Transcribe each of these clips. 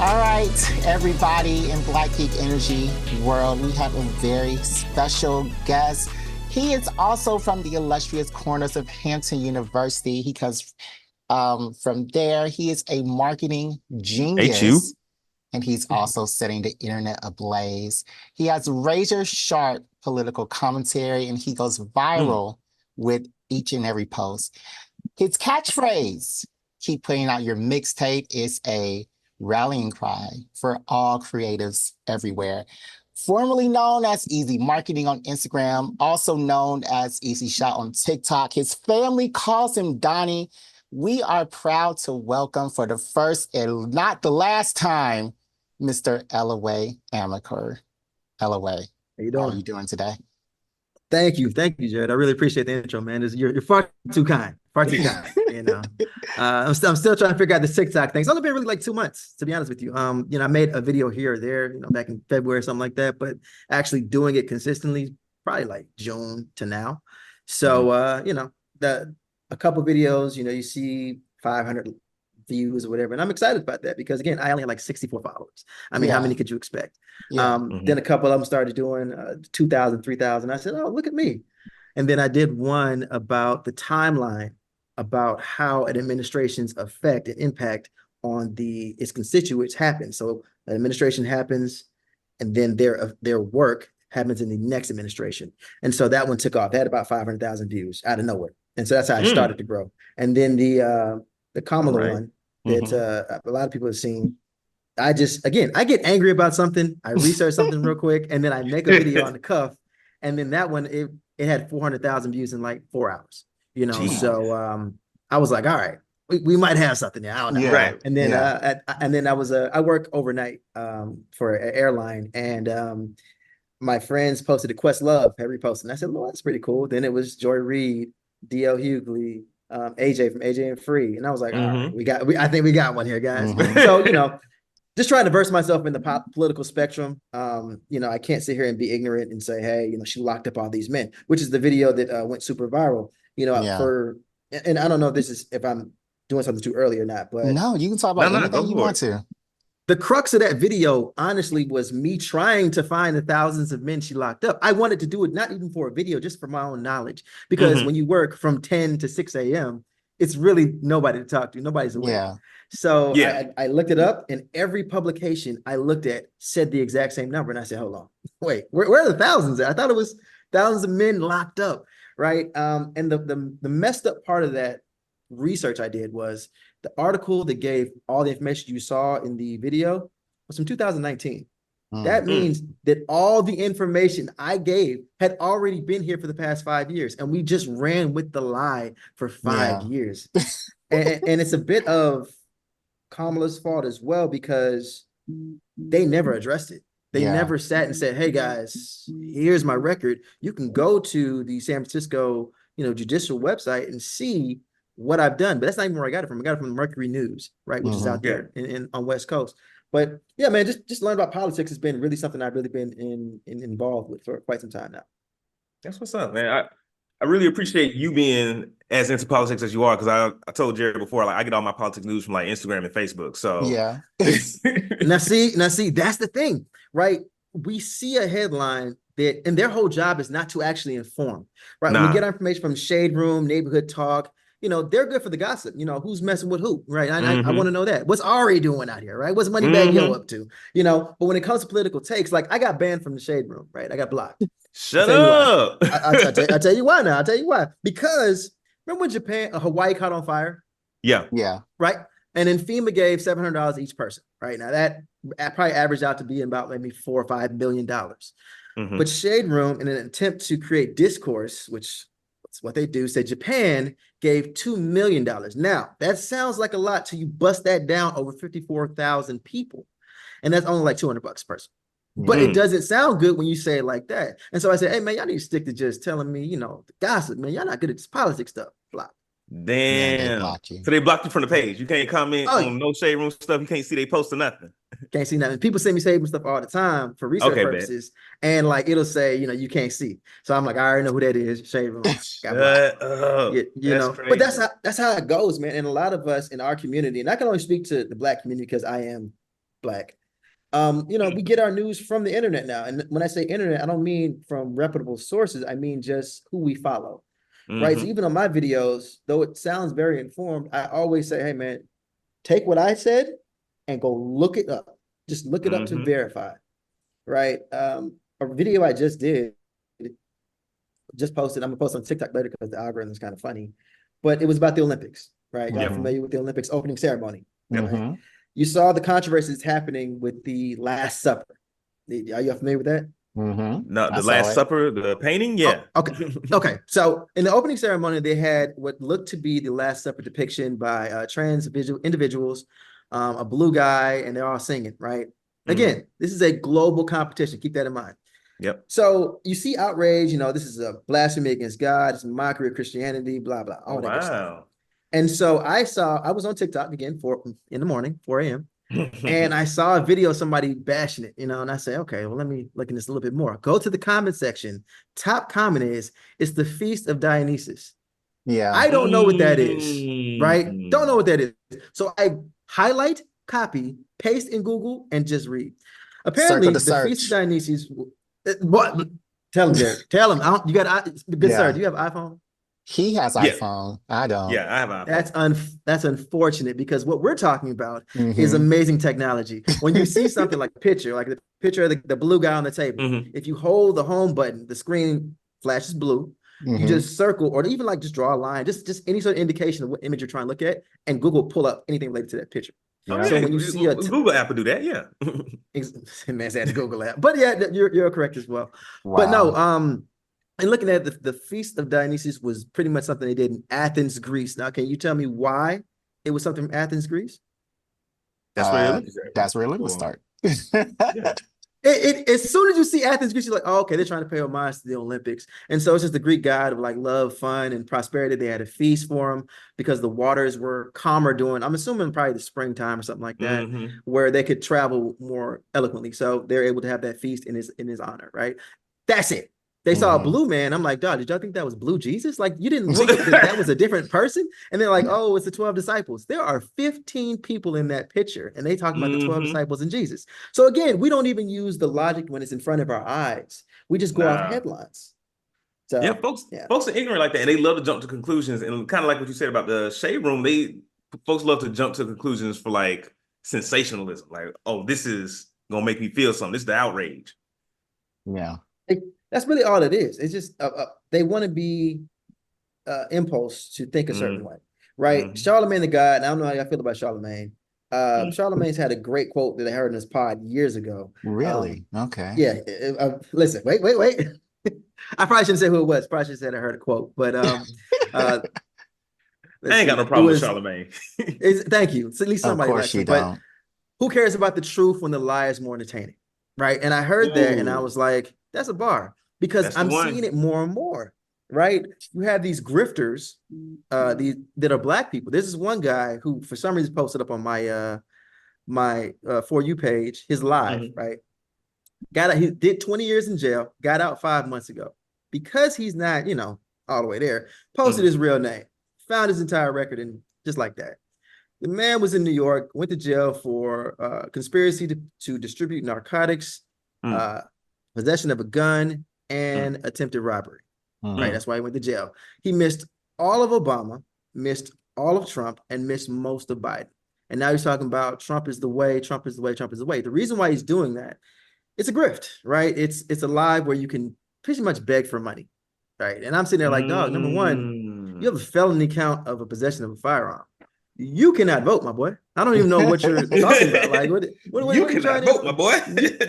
All right, everybody in Black Geek Energy world, we have a very special guest. He is also from the illustrious corners of Hampton University. He comes from there. He is a marketing HU. genius, and he's also setting the internet ablaze. He has razor sharp political commentary, and he goes viral with each and every post. His catchphrase, keep putting out your mixtape, is a rallying cry for all creatives everywhere. Formerly known as Easy Marketing on Instagram, also known as Easy Shot on TikTok. His family calls him Donnie. We are proud to welcome for the first and not the last time, Mr. Ellaway Amiker. Ellaway, How you how doing? are you doing today? Thank you, Jared. I really appreciate the intro, man. You're far too kind, far too kind. I'm still trying to figure out this TikTok thing. It's only been really like 2 months, to be honest with you. I made a video here or there, back in February or something like that, but actually doing it consistently, probably like June to now. So, a couple videos, you see 500 views or whatever, and I'm excited about that because again, I only had like 64 followers. I mean, how many could you expect? Then a couple of them started doing 2,000, 3,000. I said, oh, look at me. And then I did one about the timeline about how an administration's effect and impact on its constituents happens. So an administration happens, and then their work happens in the next administration. And so that one took off. It had about 500,000 views out of nowhere. And so that's how I started to grow. And then the Kamala one that a lot of people have seen. I get angry about something. I research something real quick, and then I make a video on the cuff. And then that one, it had 400,000 views in like 4 hours. Jeez. So I was like, all right, we might have something there. I don't know. Yeah. Right. And then I work overnight for an airline, and my friends posted a Questlove had reposted, and I said, well, that's pretty cool. Then it was Joy Reid, DL Hughley, AJ from AJ and Free, and I was like, all right, I think we got one here, guys. So just trying to verse myself in the political spectrum. I can't sit here and be ignorant and say, hey, she locked up all these men, which is the video that went super viral. And I don't know if I'm doing something too early or not, but no, you can talk about anything you want to. The crux of that video, honestly, was me trying to find the thousands of men she locked up. I wanted to do it not even for a video, just for my own knowledge. Because when you work from 10 to 6 a.m., it's really nobody to talk to. Nobody's awake. Yeah. So I looked it up, and every publication I looked at said the exact same number. And I said, hold on, wait, where are the thousands at? I thought it was thousands of men locked up, right? And the messed up part of that research I did was the article that gave all the information you saw in the video was from 2019. That means that all the information I gave had already been here for the past 5 years, and we just ran with the lie for 5 years. and it's a bit of Kamala's fault as well, because they never addressed it. They never sat and said, hey guys, here's my record. You can go to the San Francisco, judicial website and see what I've done. But that's not even where I got it from. I got it from the Mercury News, right? Which is out there on West Coast. But yeah, man, just learn about politics has been really something I've really been involved with for quite some time now. That's what's up, man. I really appreciate you being as into politics as you are, because I told Jared before, like, I get all my politics news from like Instagram and Facebook. So now see, that's the thing, right? We see a headline and their whole job is not to actually inform, right? When we get our information from Shade Room, Neighborhood Talk, they're good for the gossip. Who's messing with who, right? I want to know that. What's Ari doing out here, right? What's Moneybag Yo up to? But when it comes to political takes, like, I got banned from the Shade Room, right? I got blocked. Shut up. I'll tell you why now. I'll tell you why. Because remember when Hawaii caught on fire? Yeah. Right? And then FEMA gave $700 each person, right? Now that probably averaged out to be about maybe $4 or $5 million. But Shade Room, in an attempt to create discourse, which is what they do, said Japan gave $2 million. Now, that sounds like a lot till you bust that down over 54,000 people. And that's only like $200 a person. But it doesn't sound good when you say it like that. And so I said, hey, man, y'all need to stick to just telling me, the gossip, man. Y'all not good at this politics stuff. Blah. Damn. So they blocked you from the page. You can't comment on no Shade Room stuff. You can't see they post or nothing. Can't see nothing. People send me Shade Room stuff all the time for research purposes. And like, it'll say, you can't see. So I'm like, I already know who that is. Shade Room. But that's how it goes, man. And a lot of us in our community, and I can only speak to the Black community because I am black. We get our news from the internet now. And when I say internet, I don't mean from reputable sources. I mean just who we follow, right? So even on my videos, though it sounds very informed, I always say, hey, man, take what I said and go look it up. Just look it up to verify, right? A video I just did, just posted. I'm gonna post on TikTok later because the algorithm is kind of funny, but it was about the Olympics, right? Y'all familiar with the Olympics opening ceremony? Right? You saw the controversies happening with the Last Supper. Are you familiar with that? No, the Last Supper, the painting, yeah. Oh, okay. So in the opening ceremony, they had what looked to be the Last Supper depiction by trans individuals, a blue guy, and they're all singing, right? Again, this is a global competition. Keep that in mind. Yep. So you see outrage, this is a blasphemy against God, it's a mockery of Christianity, blah, blah, all that good stuff. And so I was on TikTok again, 4 in the morning, 4 a.m. and I saw a video of somebody bashing it, and I say, okay, well, let me look at this a little bit more. Go to the comment section. Top comment is, it's the Feast of Dionysus. Yeah. I don't know what that is, right? Don't know what that is. So I highlight, copy, paste in Google, and just read. Apparently, the Feast of Dionysus. What? Tell him, Jared. Tell him. You got good sir. Do you have iPhone? He has iPhone. I don't. Yeah, I have iPhone. That's unfortunate because what we're talking about is amazing technology. When you see something like the picture of the blue guy on the table, if you hold the home button, the screen flashes blue. You just circle, or even like just draw a line, just any sort of indication of what image you're trying to look at, and Google pull up anything related to that picture. Oh, yeah. So when you see a Google app will do that, yeah. Man, that's a Google app, but yeah, you're correct as well. Wow. But no, and looking at the Feast of Dionysus was pretty much something they did in Athens, Greece. Now, can you tell me why it was something from Athens, Greece? That's where it would start. Yeah. As soon as you see Athens, Greece, you're like, oh, okay, they're trying to pay homage to the Olympics. And so it's just the Greek god of like love, fun, and prosperity. They had a feast for him because the waters were calmer I'm assuming probably the springtime or something like that, where they could travel more eloquently. So they're able to have that feast in his honor, right? That's it. They saw a blue man. I'm like, dog, did y'all think that was blue Jesus? Like, you didn't think that was a different person? And they're like, oh, it's the 12 disciples. There are 15 people in that picture, and they talk about the 12 disciples and Jesus. So again, we don't even use the logic when it's in front of our eyes. We just go off headlines. So yeah, folks are ignorant like that, and they love to jump to conclusions. And kind of like what you said about the Shade Room, folks love to jump to conclusions for like sensationalism. Like, oh, this is gonna make me feel something. This is the outrage. Yeah. That's really all it is. It's just they want to be impulse to think a certain way, right? Charlemagne the God, and I don't know how I feel about Charlemagne. Charlemagne's had a great quote that I heard in his pod years ago. Really? Okay. Yeah. Listen, wait. I probably shouldn't say who it was. Probably should have said I heard a quote, but I ain't got no problem with Charlemagne. Thank you. So at least somebody likes it. But who cares about the truth when the lie is more entertaining, right? And I heard that, and I was like, that's a bar. Because I'm seeing it more and more, right? You have these grifters, that are Black people. This is one guy who, for some reason, posted up on my For You page, his live, right? He did 20 years in jail, got out 5 months ago. Because he's not, all the way there, posted his real name, found his entire record, and just like that. The man was in New York, went to jail for conspiracy to distribute narcotics, possession of a gun, and attempted robbery. Right. That's why he went to jail. He missed all of Obama, missed all of Trump, and missed most of Biden. And now he's talking about Trump is the way, Trump is the way, Trump is the way. The reason why he's doing that, it's a grift, right? It's a live where you can pretty much beg for money. Right. And I'm sitting there like, dog, number one, you have a felony count of a possession of a firearm. You cannot vote, my boy. I don't even know what you're talking about. Like, what you cannot vote, my boy.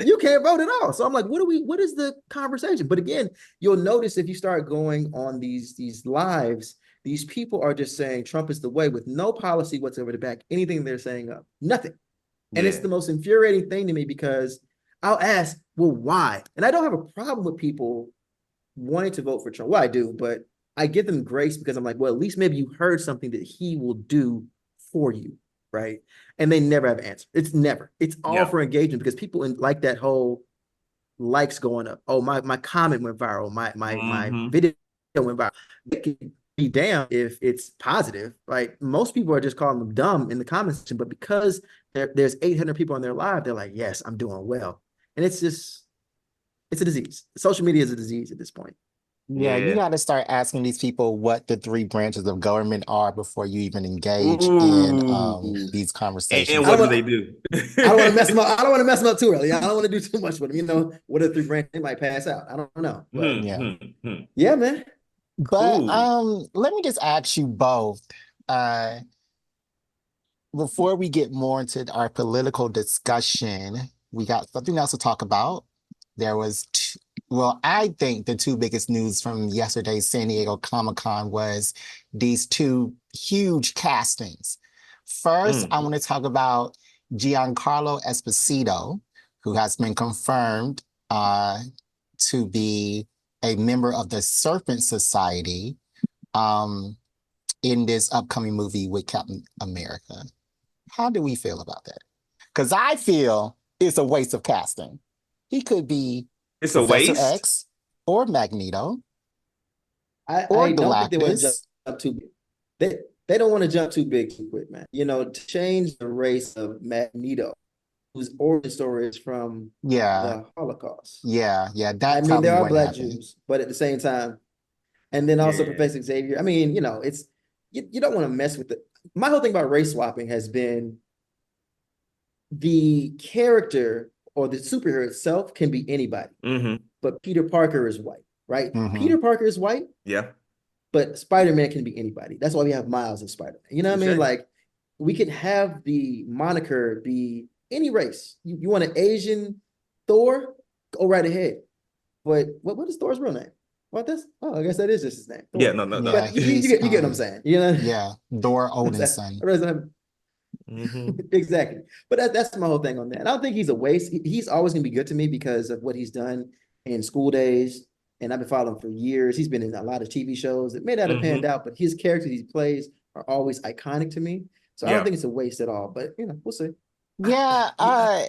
You can't vote at all. So I'm like, what is the conversation? But again, you'll notice if you start going on these lives, these people are just saying Trump is the way with no policy whatsoever to back anything they're saying up. Nothing. And it's the most infuriating thing to me because I'll ask, well, why? And I don't have a problem with people wanting to vote for Trump. Well, I do, but I give them grace because I'm like, well, at least maybe you heard something that he will do for you, right? And they never have an answer. It's all for engagement because people like that whole likes going up. Oh, my comment went viral. My video went viral. It can be damned if it's positive, right? Most people are just calling them dumb in the comment section, but because there's 800 people on their live. They're like, yes, I'm doing well. And it's a disease. Social media is a disease at this point. Yeah, you Yeah. got to start asking these people what the three branches of government are before you even engage in Ooh. these And conversations. what do they do? I don't want to mess them up. I don't want to mess them up too early. I don't want to do too much with them. You know, what are the three branches? They might pass out. I don't know. But Yeah. yeah, man. But Cool. let me just ask you both, uh, before we get more into our political discussion, we got something else to talk about. There was, well, I think the two biggest news from yesterday's San Diego Comic-Con was these two huge castings. First, I want to talk about Giancarlo Esposito, who has been confirmed to be a member of the Serpent Society in this upcoming movie with Captain America. How do we feel about that? Because I feel it's a waste of casting. He could be It's a Professor waste. X or Magneto I or don't think they want to Galactus. jump too big. They don't want to jump too big too quick, man. You know, to change the race of Magneto, whose origin story is from Yeah, the Holocaust. yeah. I That mean, probably there are wouldn't Black happen. Jews, but at the same time, and then also Yeah. Professor Xavier. I mean, you know, it's you don't want to mess with it. My whole thing about race swapping has been the character or the superhero itself can be anybody, but Peter Parker is white, right? Peter Parker is white, Yeah. but Spider-Man can be anybody. That's why we have Miles and Spider-Man. You know what I mean? Like, we could have the moniker be any race. You want an Asian Thor? Go right ahead. But what is Thor's real name? What this? Oh, I guess that is just his name. Thor. Yeah, no. Yeah, But you get what I'm saying. You know? yeah, Thor Odin's son. Exactly. But that's my whole thing on that. And I don't think he's a waste. He's always going to be good to me because of what he's done in School Days. And I've been following him for years. He's been in a lot of TV shows. It may not have panned out, but his characters he plays are always iconic to me. So I don't think it's a waste at all. But, you know, we'll see. Yeah, I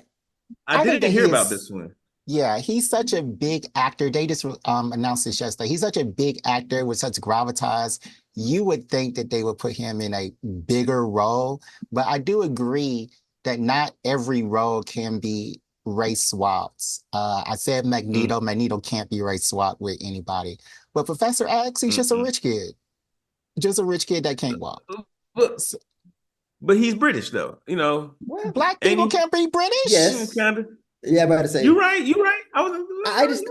think didn't that hear about this one. Yeah, he's such a big actor. They just announced this yesterday. He's such a big actor with such gravitas. You would think that they would put him in a bigger role, but I do agree that not every role can be race swapped. I said Magneto. Magneto can't be race swapped with anybody. But Professor X, he's just a rich kid. Just a rich kid that can't walk. But he's British, though. You know, Black people can't be British. Yes, kind of. Yeah, I'm about to say you're right. I just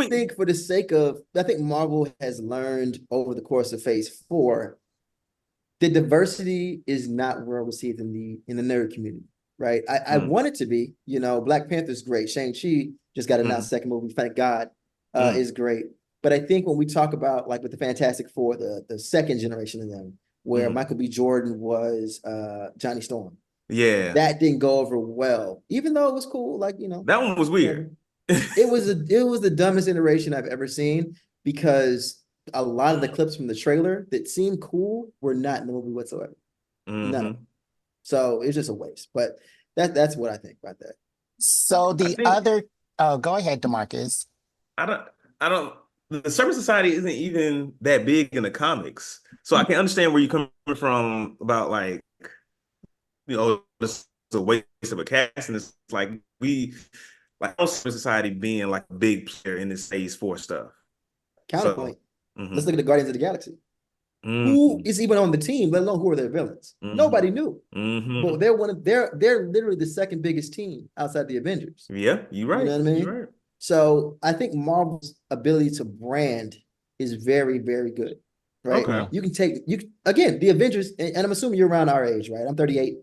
think for the sake of, I think Marvel has learned over the course of Phase 4, the diversity is not well received in the nerd community, right? I want it to be. You know, Black Panther's great. Shang-Chi just got announced second movie. Thank God, is great. But I think when we talk about like with the Fantastic Four, the second generation of them, where Michael B. Jordan was Johnny Storm. Yeah, that didn't go over well, even though it was cool. Like, you know, that one was weird. It was the dumbest iteration I've ever seen because a lot of the clips from the trailer that seemed cool were not in the movie whatsoever. None of them. So it's just a waste. But that's what I think about that. So go ahead, DeMarcus. I don't. The Serpent Society isn't even that big in the comics, so I can understand where you're coming from about like, you know, this is a waste of a cast, and it's like Serpent Society being like a big player in this Phase 4 stuff. Counterpoint. Let's look at the Guardians of the Galaxy. Who is even on the team, let alone who are their villains? Nobody knew. But they're literally the second biggest team outside the Avengers. Yeah, you're right. You know what I mean? You're right. So I think Marvel's ability to brand is very, very good. Right. Okay. You can take again the Avengers, and I'm assuming you're around our age, right? I'm 38.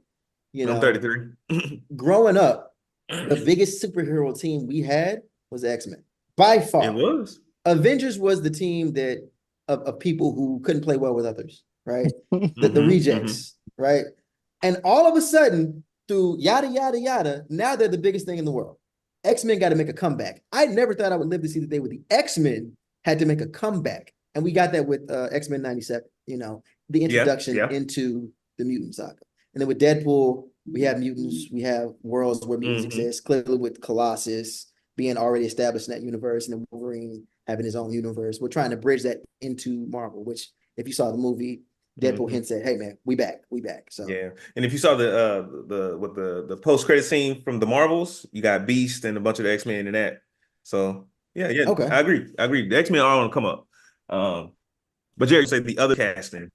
You know, I'm 33. Growing up, the biggest superhero team we had was X-Men. By far. It was. Avengers was the team that of people who couldn't play well with others, right? The rejects, right? And all of a sudden, through yada, yada, yada, now they're the biggest thing in the world. X-Men got to make a comeback. I never thought I would live to see the day where the X-Men had to make a comeback. And we got that with X-Men 97, you know, the introduction into the mutant saga. And then with Deadpool, we have mutants, we have worlds where mutants exist, clearly with Colossus being already established in that universe and then Wolverine having his own universe. We're trying to bridge that into Marvel, which if you saw the movie, Deadpool hints at, hey man, we back. So Yeah, and if you saw the post credit scene from the Marvels, you got Beast and a bunch of the X-Men in that. So yeah, okay. I agree. The X-Men are going to come up. But Jerry said the other casting.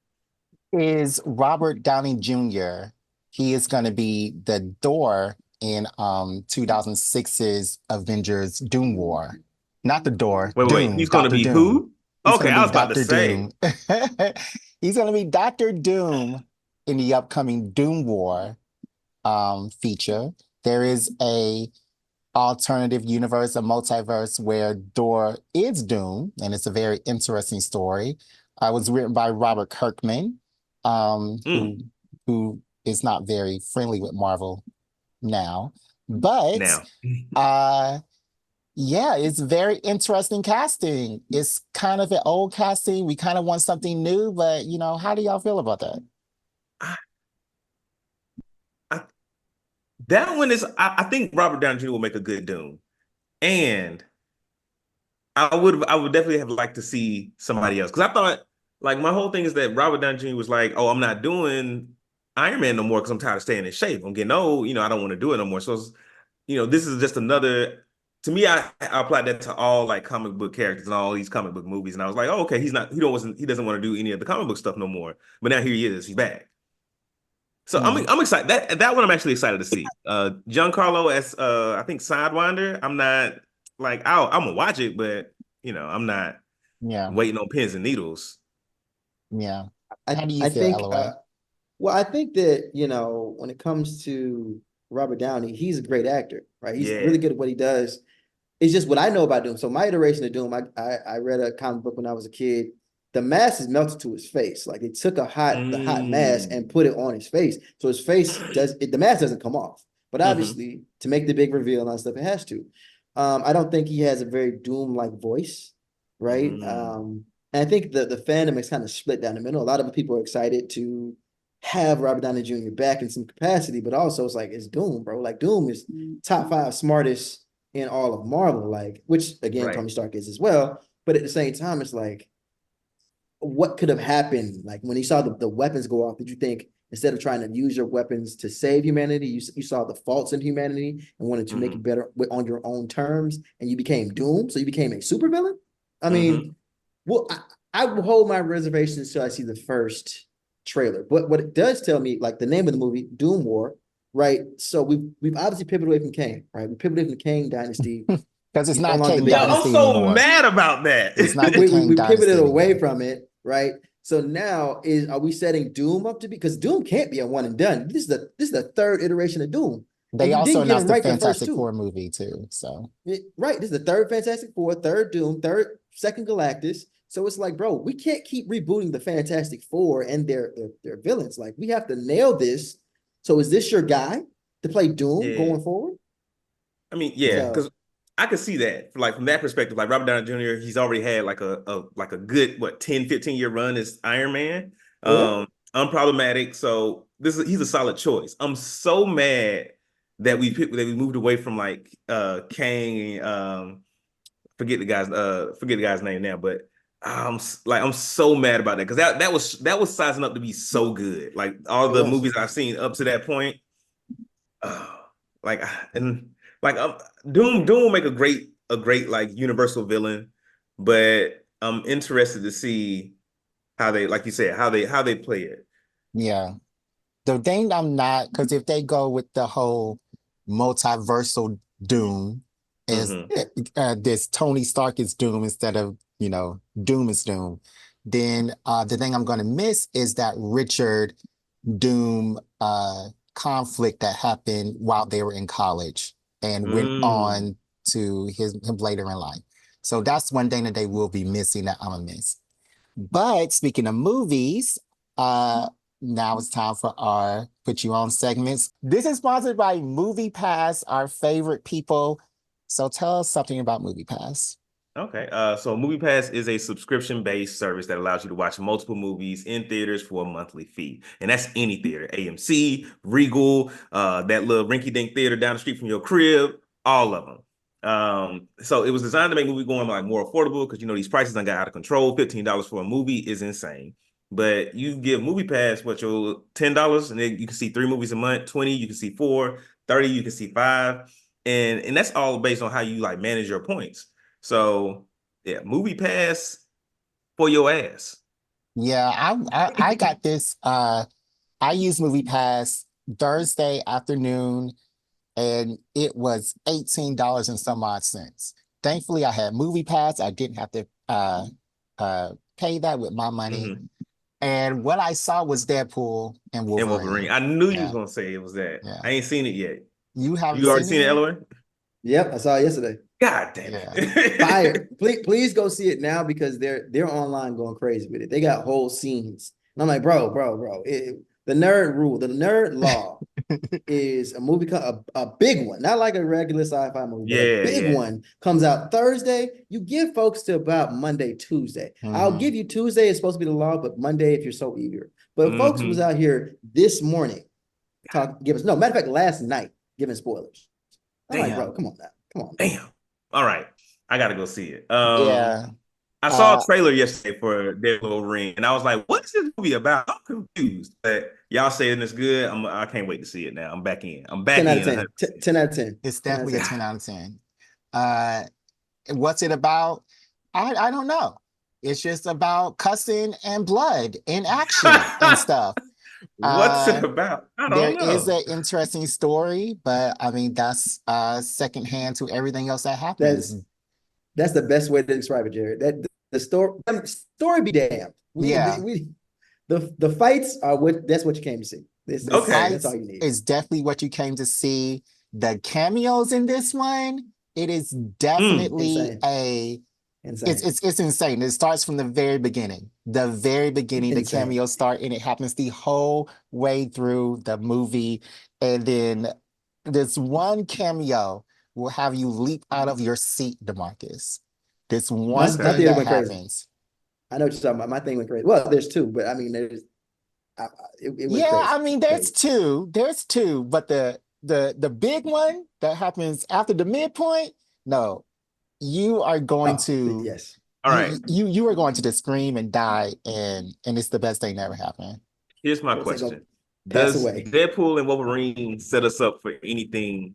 Is Robert Downey Jr. He is going to be the door in 2006's Avengers Doom War. Not the door, Wait. Doom, He's going to Doctor be Doom. who? He's Okay, going to I be was about to Doctor say. Doom. He's going to be Doctor Doom in the upcoming Doom War feature. There is a alternative universe, a multiverse where Thor is Doom, and it's a very interesting story. It was written by Robert Kirkman, Mm, who is not very friendly with Marvel now. But now. uh yeah, it's very interesting casting. It's kind of an old casting. We kind of want something new, but how do y'all feel about that? I, I, that one is. I think Robert Downey Jr. will make a good Doom, and I would definitely have liked to see somebody else because I thought like my whole thing is that Robert Downey Jr. was like, oh, I'm not doing Iron Man no more because I'm tired of staying in shape. I'm getting old, I don't want to do it no more. So this is just another. To me, I applied that to all like comic book characters and all these comic book movies, and I was like, oh, okay, he doesn't want to do any of the comic book stuff no more. But now here he is, he's back. So Mm. I'm excited. That one I'm actually excited to see. Giancarlo as I think Sidewinder. I'm not like I'm gonna watch it, but I'm not Yeah, waiting on pins and needles. yeah. I How do you I feel, think Ellaway? well, I think that, when it comes to Robert Downey, he's a great actor, right? He's really Yeah. good at what he does. It's just what I know about Doom. So my iteration of Doom, I read a comic book when I was a kid. The mask is melted to his face. Like they took the hot mask and Mm. put it on his face. So his face the mask doesn't come off. But Hmm. obviously, to make the big reveal and all that stuff, it has to. I don't think he has a very Doom-like voice, right? Mm. And I think the fandom is kind of split down the middle. A lot of people are excited to have Robert Downey Jr. back in some capacity, but also it's like it's Doom, bro. Like Doom is top 5 smartest in all of Marvel, like, which again Right. Tony Stark is as well. But at the same time, it's like, what could have happened? Like when he saw the weapons go off, did you think instead of trying to use your weapons to save humanity, you saw the faults in humanity and wanted to make Hmm. it better on your own terms, and you became Doom? So you became a supervillain? I Hmm. mean, well, I will hold my reservations until I see the first trailer. But what it does tell me, like the name of the movie, Doom War, right? So we've obviously pivoted away from Kang, right? We pivoted from the Kang dynasty. Because it's He's no not longer the King big Yeah, I'm bad. Dynasty so anymore. mad about that. It's not the Kang We pivoted Dynasty away anymore. from it, right? So now are we setting Doom up to be, because Doom can't be a one and done. This is the third iteration of Doom. And They you also didn't get announced him the right the first Fantastic two. Four movie too. So Right. This is the third Fantastic Four, third Doom, second Galactus. So it's like, bro, we can't keep rebooting the Fantastic Four and their villains. Like, we have to nail this. So is this your guy to play Doom Yeah. going forward? I mean, yeah, mm, because I could see that. Like from that perspective, like Robert Downey Jr., he's already had like a good 10-15 year run as Iron Man. Oh yeah. Unproblematic. So he's a solid choice. I'm so mad that we moved away from like Kang, forget the guy's name now, but I'm so mad about that because that was sizing up to be so good. Like all It the was. movies I've seen up to that point, uh, like and like Doom will make a great like universal villain, but I'm interested to see how they, like you said, how they play it. yeah. The thing I'm not, because if they go with the whole multiversal Doom, is Hmm. Yeah. this Tony Stark is Doom instead of, Doom is Doom, then the thing I'm going to miss is that Richard Doom conflict that happened while they were in college and went Mm. on to him later in life. So that's one thing that they will be missing that I'm gonna miss. But speaking of movies, now it's time for our Put You On segments. This is sponsored by Movie Pass, our favorite people. So tell us something about Movie Pass. Okay. So MoviePass is a subscription-based service that allows you to watch multiple movies in theaters for a monthly fee. And that's any theater, AMC, Regal, that little rinky-dink theater down the street from your crib, all of them. So it was designed to make movie going like more affordable because these prices done got out of control. $15 for a movie is insane. but you give Movie Pass what your $10, and then you can see 3 movies a month. 20, you can see 4. 30, you can see 5, and that's all based on how you like manage your points. So yeah, Movie Pass for your ass. Yeah, I got this. I used Movie Pass Thursday afternoon, and it was $18 and some odd cents. Thankfully, I had Movie Pass. I didn't have to pay that with my money. Mhm. And what I saw was Deadpool and And Wolverine. Wolverine. I knew you was Yeah, gonna say it was that. yeah. I ain't seen it yet. You haven't You already seen seen it it, yet? Ellaway? Yep, I saw it yesterday. God damn Yeah. it. Fire. Please go see it now because they're online going crazy with it. They got whole scenes. And I'm like, bro. The nerd rule, the nerd law is a movie, a big one, not like a regular sci-fi movie, but a big one comes out Thursday. You give folks to about Monday, Tuesday. I'll give you Tuesday is supposed to be the law, but Monday if you're so eager. But folks was out here this morning matter of fact, last night giving spoilers. I'm like, bro, come on now. Come on. Damn. All right. I gotta go see it. Yeah. I saw a trailer yesterday for Deadpool Ring, and I was like, what is this movie about? I'm confused. But y'all saying it's good. I can't wait to see it now. I'm back in. 10 out of 10. 10 out of 10. It's definitely a 10 out of 10. What's it about? I don't know. It's just about cussing and blood and action and stuff. What's it about? I don't know. There is an interesting story, but I mean that's secondhand to everything else that happens. That's the best way to describe it, Jared. That the story be damned. The fights are that's what you came to see. That's all you need. It's definitely what you came to see. The cameos in this one, it is definitely it's insane. It starts from the very beginning. The cameos start, and it happens the whole way through the movie. And then this one cameo will have you leap out of your seat, DeMarcus. This one thing that happens. I know what you're talking about. My thing went crazy. Well, there's 2, but I mean, it went crazy. I mean, there's two. There's 2, but the big one that happens after the midpoint, no. You are going to all right. You are going to just scream and die, and it's the best thing that ever happened. Here's my question: does Deadpool and Wolverine set us up for anything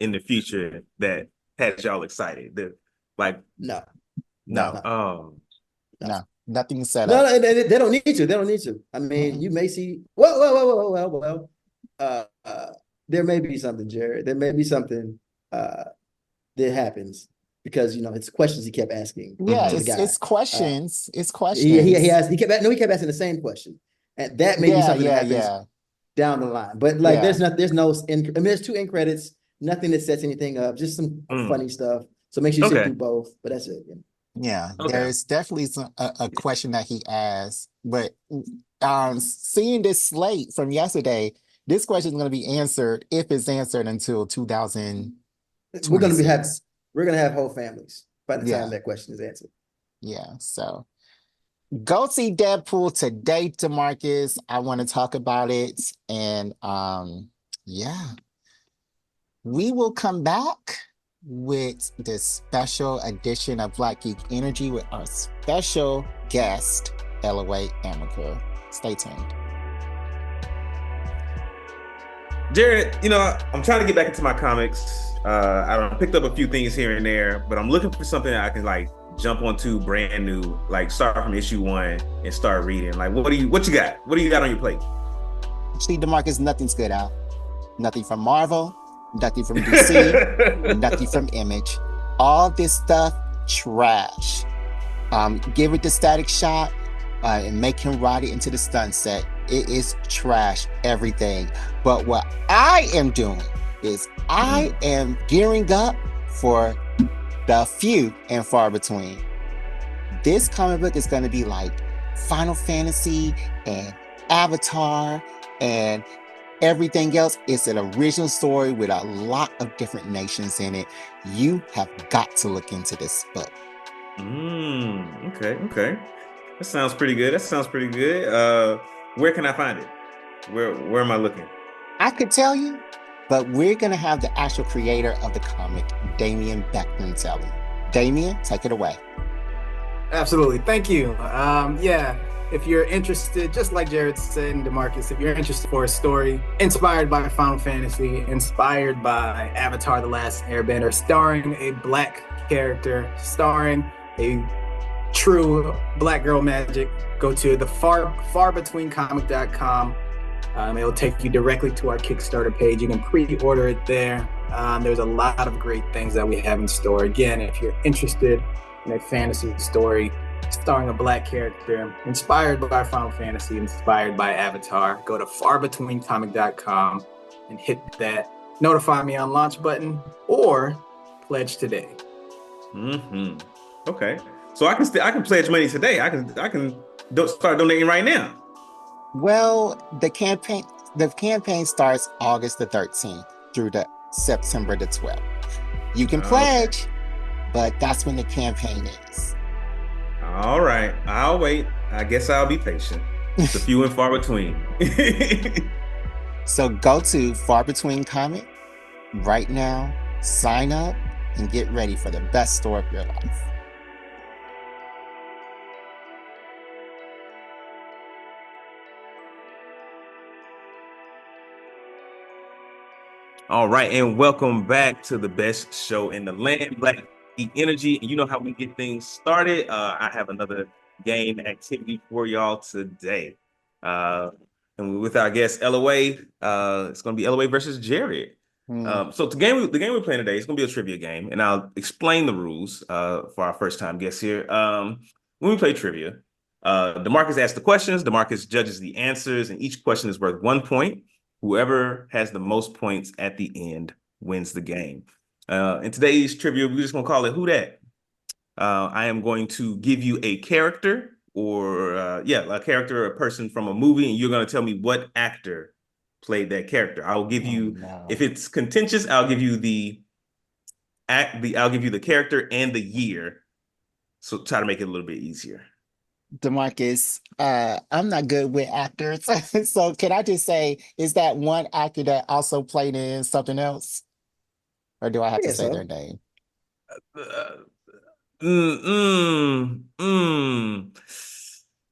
in the future that has y'all excited? No. Nothing set up. No, they don't need to. They don't need to. I mean, you may see. Well. There may be something, Jared. There may be something that happens. Because it's questions he kept asking. Yeah, it's questions. It's questions. He kept asking the same question, and that may be something that happens down the line. But there's 2 end credits, nothing that sets anything up, just some funny stuff. So make sure you sit through both. But that's it. Yeah, there's definitely a question that he asked, but seeing this slate from yesterday, this question is going to be answered if it's answered until 2026. We're gonna have whole families by the time that question is answered. Yeah, so go see Deadpool today, DeMarcus. I want to talk about it, and we will come back with this special edition of Black Geek Energy with our special guest, Ellaway Amiker. Stay tuned. Jared, I'm trying to get back into my comics. I picked up a few things here and there, but I'm looking for something that I can jump onto brand new, start from issue 1 and start reading. What you got? What do you got on your plate? See, DeMarcus, nothing's good out. Nothing from Marvel, nothing from DC, nothing from Image. All this stuff, trash. Give it the Static Shock and make him ride it into the sunset. It is trash, everything. But what I am doing is I am gearing up for the few and far between. This comic book is going to be like Final Fantasy and Avatar and everything else. It's an original story with a lot of different nations in it. You have got to look into this book. Okay. That sounds pretty good. Where can I find it? Where am I looking? I could tell you, but we're going to have the actual creator of the comic, Damian Beckman, tell you. Damian, take it away. Absolutely. Thank you. if you're interested, just like Jared said and DeMarcus, if you're interested for a story inspired by Final Fantasy, inspired by Avatar: The Last Airbender, starring a black character, starring a true black girl magic, go to the farbetweencomic.com. It'll take you directly to our Kickstarter page. You can pre-order it there. There's a lot of great things that we have in store. Again, if you're interested in a fantasy story starring a black character, inspired by Final Fantasy, inspired by Avatar, go to farbetweencomic.com and hit that notify me on launch button or pledge today. Okay. So I can pledge money today. I can start donating right now. Well, the campaign starts August the 13th through the September the 12th. You can pledge, but that's when the campaign is. All right, I'll wait. I guess I'll be patient. It's a few and far between. So go to Far Between Comic right now, sign up, and get ready for the best store of your life. All right, and welcome back to the best show in the land, Black Geek Energy. And you know how we get things started. I have another game activity for y'all today. And with our guest Ellaway, it's going to be Ellaway versus Jared. So the game we're playing today is going to be a trivia game, and I'll explain the rules for our first time guests here. When we play trivia, DeMarcus asks the questions, DeMarcus judges the answers, and each question is worth 1 point. Whoever has the most points at the end wins the game. In today's trivia, we're just going to call it Who Dat? I am going to give you a character or, a character or a person from a movie, and you're going to tell me what actor played that character. I'll give you, if it's contentious, I'll give you I'll give you the character and the year. So try to make it a little bit easier. DeMarcus, I'm not good with actors. So can I just say, is that one actor that also played in something else? Or do I have to say their name?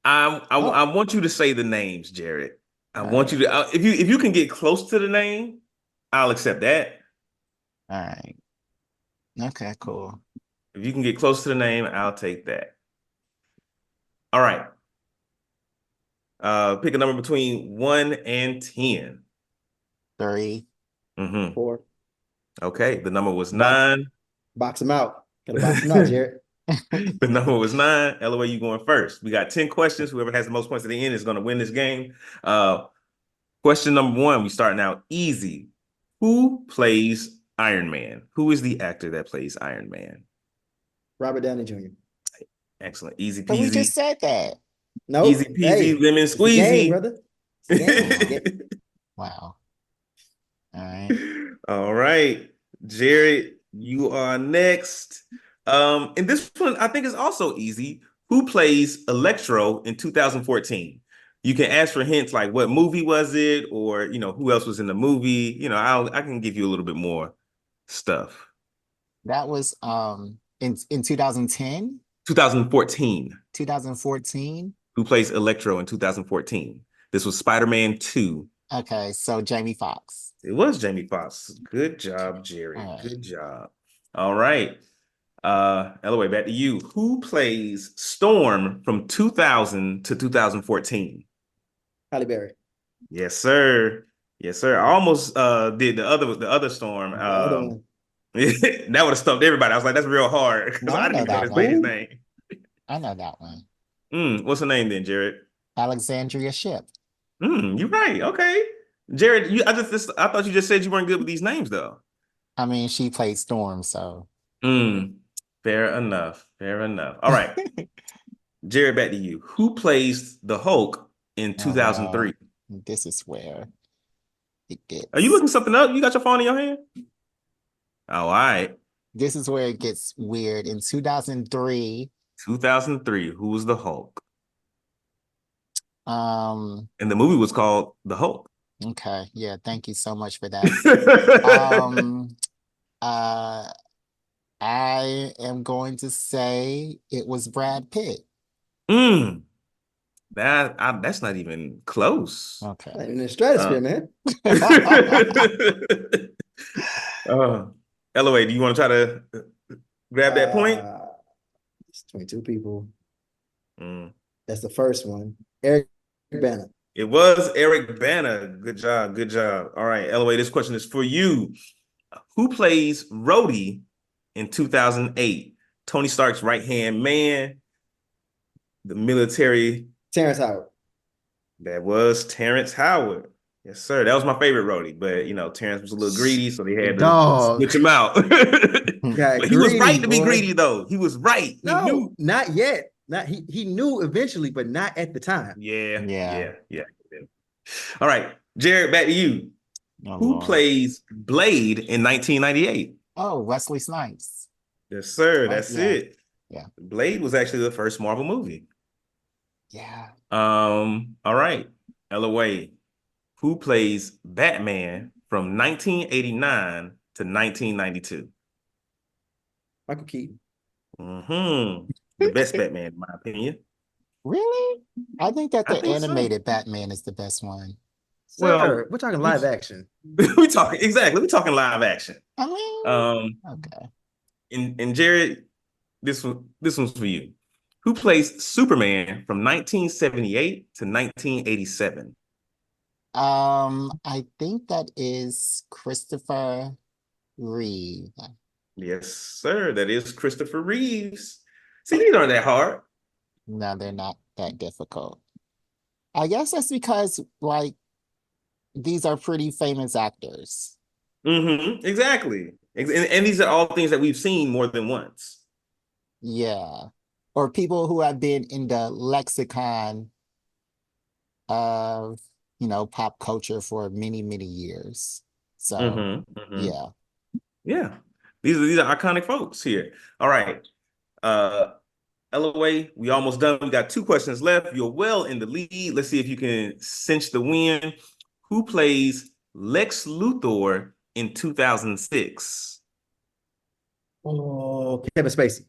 I want you to say the names, Jared. I want you to, if you can get close to the name, I'll accept that. All right. Okay, cool. If you can get close to the name, I'll take that. All right. Pick a number between 1 and 10. 3. 4. Okay, the number was 9. Box them out. Gotta box them out, Jared. The number was 9. Ellaway, you going first. We got 10 questions. Whoever has the most points at the end is going to win this game. Question number 1, we starting out easy. Who plays Iron Man? Who is the actor that plays Iron Man? Robert Downey Jr. Excellent. Easy peasy. But we just said that. No. Easy peasy, lemon squeezy. Game, brother. Game. Wow. All right. All right. Jared, you are next. And this one I think is also easy. Who plays Electro in 2014? You can ask for hints like what movie was it, or who else was in the movie. I can give you a little bit more stuff. That was in 2010? 2014. 2014? Who plays Electro in 2014? This was Spider-Man 2. Okay, so Jamie Foxx. It was Jamie Foxx. Good job, Jerry. Right. Good job. All right. Ellaway, back to you. Who plays Storm from 2000 to 2014? Halle Berry. Yes, sir. Yes, sir. I almost did the other Storm. The other one. That would have stumped everybody. I was like, that's real hard because I didn't even know his name. I know that one. What's her name then, Jared? Alexandria Shipp. You're right. Okay. Jared, I thought you just said you weren't good with these names though. I mean, she played Storm, so. Fair enough. Fair enough. All right. Jared, back to you. Who plays the Hulk in 2003? This is where it gets. Are you looking something up? You got your phone in your hand? All right. This is where it gets weird. In 2003. 2003. Who was the Hulk? And the movie was called The Hulk. Okay. Yeah. Thank you so much for that. I am going to say it was Brad Pitt. That That's not even close. Okay. Not even in the stratosphere, man. Ellaway, do you want to try to grab that point? It's 22 people. Mm. That's the first one. Eric Bana. It was Eric Bana. Good job. Good job. All right, Ellaway, this question is for you. Who plays Rhodey in 2008? Tony Stark's right-hand man, the military. Terrence Howard. That was Terrence Howard. Yes, sir. That was my favorite Rhodey, but Terrence was a little greedy, so they had to switch him out. Got But he was greedy, right to be boy. greedy, though. He was right. He No, knew. not yet. He knew eventually, but not at the time. Yeah. All right, Jared, back to you. Oh, Who Lord. plays Blade in 1998? Oh, Wesley Snipes. Yes, sir. Right, That's yeah. it. Yeah. Blade was actually the first Marvel movie. Yeah. All right, Ellaway. Who plays Batman from 1989 to 1992? Michael Keaton. The best Batman, in my opinion. Really? I think that I the think so. animated Batman is the best one. Well, Sir, we're talking live action. We're talking live action. I mean, okay. And Jared, this one's for you. Who plays Superman from 1978 to 1987? I think that is Christopher Reeve. Yes, sir. That is Christopher Reeves. See, these aren't that hard. No, they're not that difficult. I guess that's because, like, these are pretty famous actors. Exactly. And these are all things that we've seen more than once. Yeah. Or people who have been in the lexicon of, pop culture for many, many years. So, yeah. Yeah. These are iconic folks here. All right. Ellaway, we almost done. We got 2 questions left. You're well in the lead. Let's see if you can cinch the win. Who plays Lex Luthor in 2006? Oh, Kevin Spacey.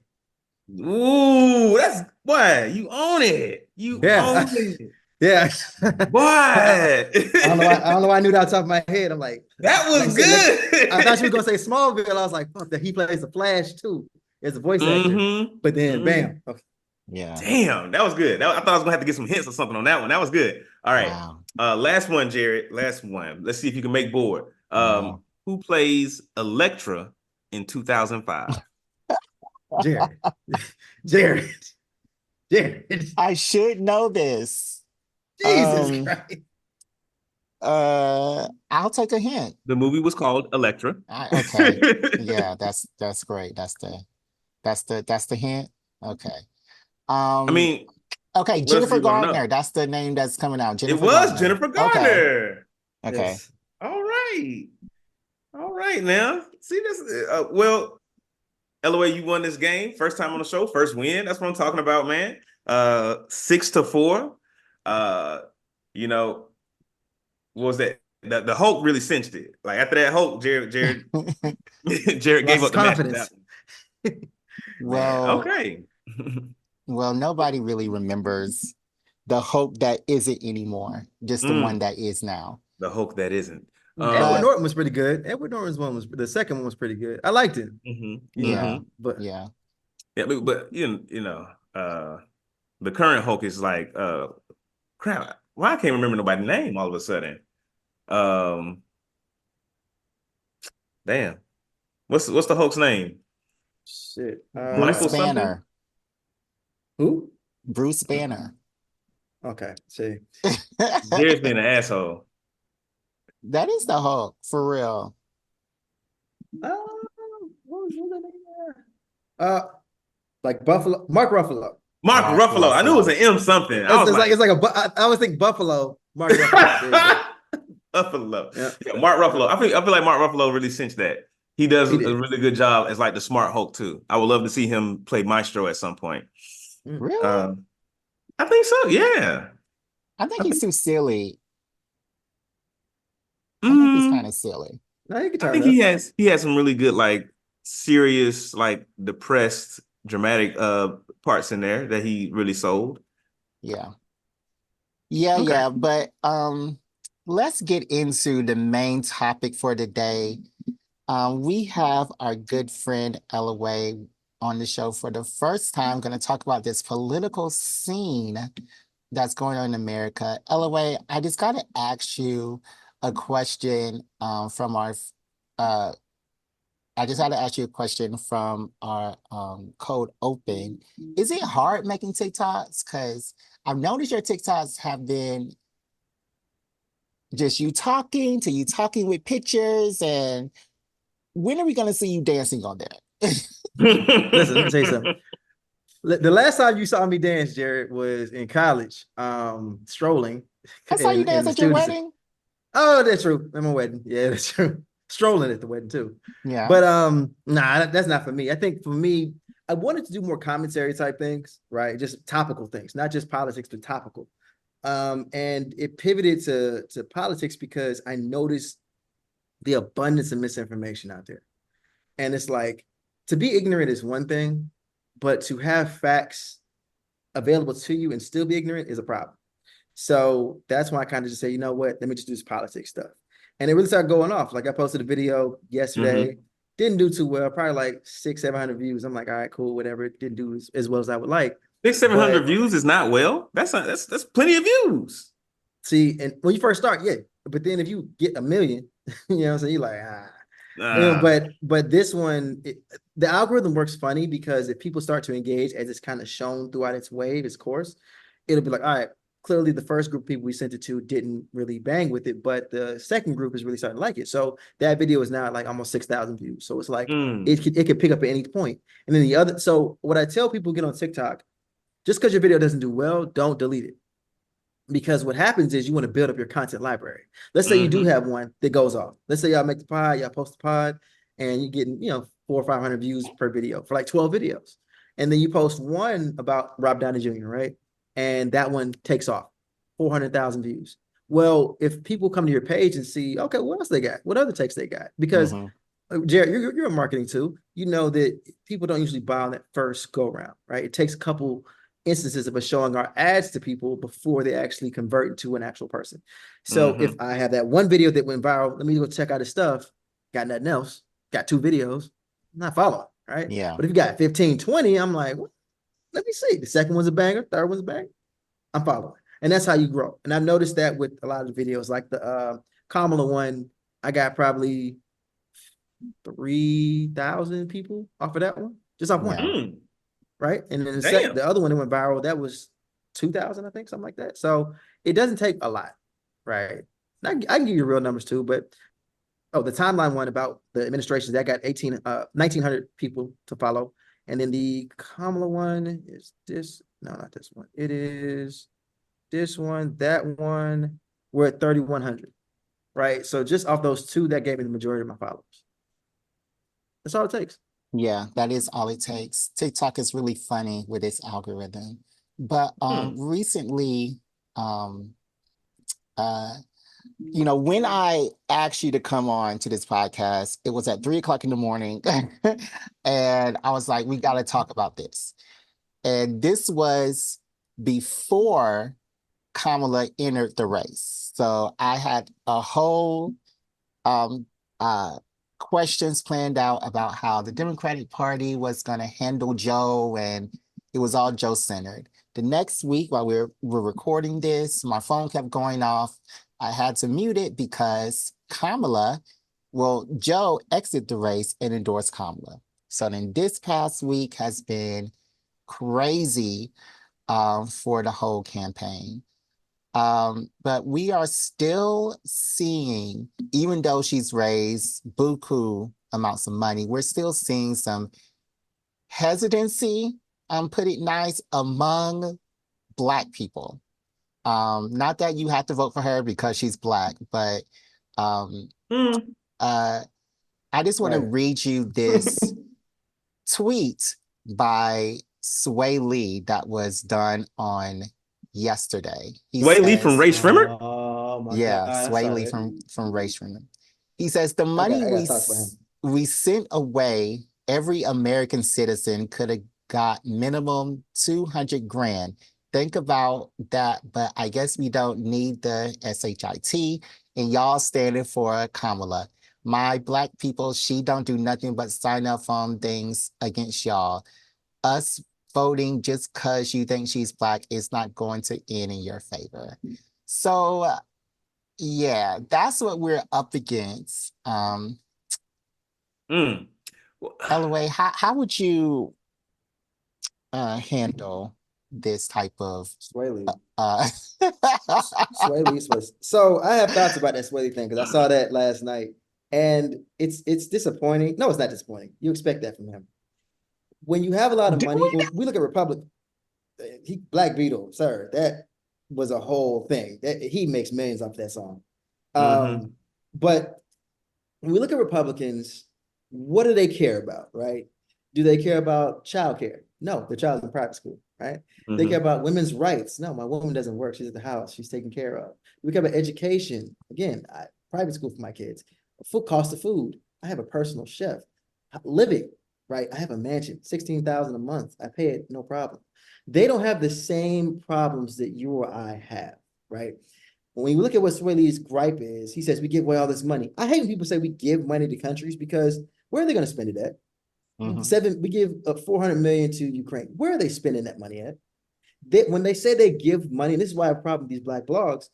Ooh, that's boy, you own it. You own it. Yeah. Boy. I don't know why I knew that off the top of my head. I'm like, that was good. I thought you were gonna say Smallville. I was like, fuck that he plays the Flash too as a voice actor. But then bam. Okay. Yeah. Damn, that was good. I thought I was gonna have to get some hints or something on that one. That was good. All right. Wow. Last one, Jared. Last one. Let's see if you can make board. Wow. Who plays Elektra in 2005? Jared. I should know this. Jesus Christ. I'll take a hint. The movie was called Elektra. Okay. Yeah, that's great. That's the hint. Okay. I mean, okay, Jennifer Gardner. That's the name that's coming out. Jennifer Gardner. Jennifer Gardner. Okay. Yes. All right now. See this? Well, Ellaway, you won this game. First time on the show, first win. That's what I'm talking about, man. 6-4. What was that? The Hulk really cinched it. Like after that Hulk, Jared gave up the confidence. match. Well, okay. Well, nobody really remembers the Hulk that isn't anymore. Just the one that is now. The Hulk that isn't. Edward Norton was pretty good. Edward Norton's the second one was pretty good. I liked it. But the current Hulk is like crap. Why I can't remember nobody's name all of a sudden. Damn. What's the Hulk's name? Shit. Bruce Banner. Who? Bruce Banner. Okay. See. Jared's being an asshole. That is the Hulk, for real. What was the name? Like Buffalo, Mark Ruffalo. Mark Ruffalo. I knew it was an M something. I always think Buffalo. Mark Ruffalo. Buffalo. Yeah. Mark Ruffalo. I feel like Mark Ruffalo really cinched that. He does a really good job as like the smart Hulk too. I would love to see him play Maestro at some point. Really? I think so. Yeah. I think he's too silly. I think he's kind of silly. No, I think he has some really good like serious like depressed dramatic parts in there that he really sold. Yeah. Yeah, Okay. yeah, but let's get into the main topic for today. We have our good friend Ellaway on the show for the first time, going to talk about this political scene that's going on in America. Ellaway, I just got to ask you a question from our uh, I just had to ask you a question from our code open. Is it hard making TikToks? Because I've noticed your TikToks have been just you talking with pictures, and when are we gonna see you dancing on there? Listen, let me tell you something. The last time you saw me dance, Jared, was in college, strolling I saw you in dance the at your students. wedding. Oh, that's true. At my wedding. Yeah, that's true. Strolling at the wedding too. Yeah. But nah, that's not for me. I think for me, I wanted to do more commentary type things, right? Just topical things, not just politics, but topical. And it pivoted to politics because I noticed the abundance of misinformation out there. And it's like, to be ignorant is one thing, but to have facts available to you and still be ignorant is a problem. So that's why I kind of just say, you know what, let me just do this politics stuff. And it really started going off. Like I posted a video yesterday, didn't do too well, probably like 600-700 views. I'm like, all right, cool, whatever. It didn't do as well as I would like. 600-700 But views is not well. That's plenty of views. see, and when you first start, yeah. But then if you get a million, you know what I'm saying? You're like, but this one, the algorithm works funny because if people start to engage as it's kind of shown throughout its wave, its course, it'll be like, all right, clearly the first group of people we sent it to didn't really bang with it, but the second group is really starting to like it. So that video is now at like almost 6,000 views. So it's like it could pick up at any point. And then the other, so what I tell people get on TikTok, just because your video doesn't do well, don't delete it. Because what happens is you want to build up your content library. Let's say you do have one that goes off. Let's say y'all make the pod, y'all post the pod, and you're getting, 400 or 500 views per video for like 12 videos. And then you post one about Rob Downey Jr., right? And that one takes off, 400,000 views. Well, if people come to your page and see, okay, what else they got? What other takes they got? Because Jared, you're in marketing too. You know that people don't usually buy on that first go round, right? It takes a couple instances of us showing our ads to people before they actually convert into an actual person. So if I have that one video that went viral, let me go check out his stuff. Got nothing else. Got 2 videos. I'm not following, right? Yeah. But if you got 15, 20, I'm like, well, let me see. The second one's a banger. Third one's a banger. I'm following. And that's how you grow. And I've noticed that with a lot of the videos, like the Kamala one, I got probably 3,000 people off of that one, just off one. Right. And then the other one that went viral, that was 2,000, I think, something like that. So it doesn't take a lot. Right. I can give you real numbers too, but the timeline one about the administrations that got 1,900 people to follow. And then the Kamala one is this. No, not this one. It is this one, that one. We're at 3,100. Right. So just off those 2, that gave me the majority of my followers. That's all it takes. Yeah, that is all it takes. TikTok is really funny with its algorithm. But recently, when I asked you to come on to this podcast, it was at 3 o'clock in the morning. And I was like, we got to talk about this. And this was before Kamala entered the race. So I had a whole questions planned out about how the Democratic Party was going to handle Joe, and it was all Joe centered. The next week, while we're recording this, my phone kept going off. I had to mute it because Joe exited the race and endorsed Kamala. So then this past week has been crazy for the whole campaign. But we are still seeing, even though she's raised buku amounts of money, we're still seeing some hesitancy, put it nice, among Black people. Not that you have to vote for her because she's Black, but I just want to read you this tweet by Sway Lee that was done on yesterday. Sway Lee from Ray Shrimmer? Oh my God. Sway Lee from Ray Shrimmer. He says the money we sent away, every American citizen could have got minimum 200 grand. think about that, but I guess we don't need the SHIT, and y'all standing for Kamala. My black people, she don't do nothing but sign up on things against y'all. Us voting just because you think she's black is not going to end in your favor. So yeah, that's what we're up against. Mm. Ellaway, how would you handle this type of Sway Lee. Sway Lee. So I have thoughts about that Sway Lee thing because I saw that last night, and it's disappointing. No, it's not disappointing. You expect that from him. When you have a lot of money, we look at Republic. Black Beetle, sir, that was a whole thing. That he makes millions off that song. But when we look at Republicans, what do they care about, right? Do they care about childcare? No, the child's in private school, right? They care about women's rights. No, my woman doesn't work. She's at the house. She's taken care of. We care about education. Again, private school for my kids. Cost of food. I have a personal chef. Living, right? I have a mansion, $16,000 a month. I pay it, no problem. They don't have the same problems that you or I have, right? When you look at what Sway Lee's gripe is, he says we give away all this money. I hate when people say we give money to countries because where are they going to spend it at? We give $400 million to Ukraine. Where are they spending that money at? When they say they give money, and this is why I have a problem with these black blogs,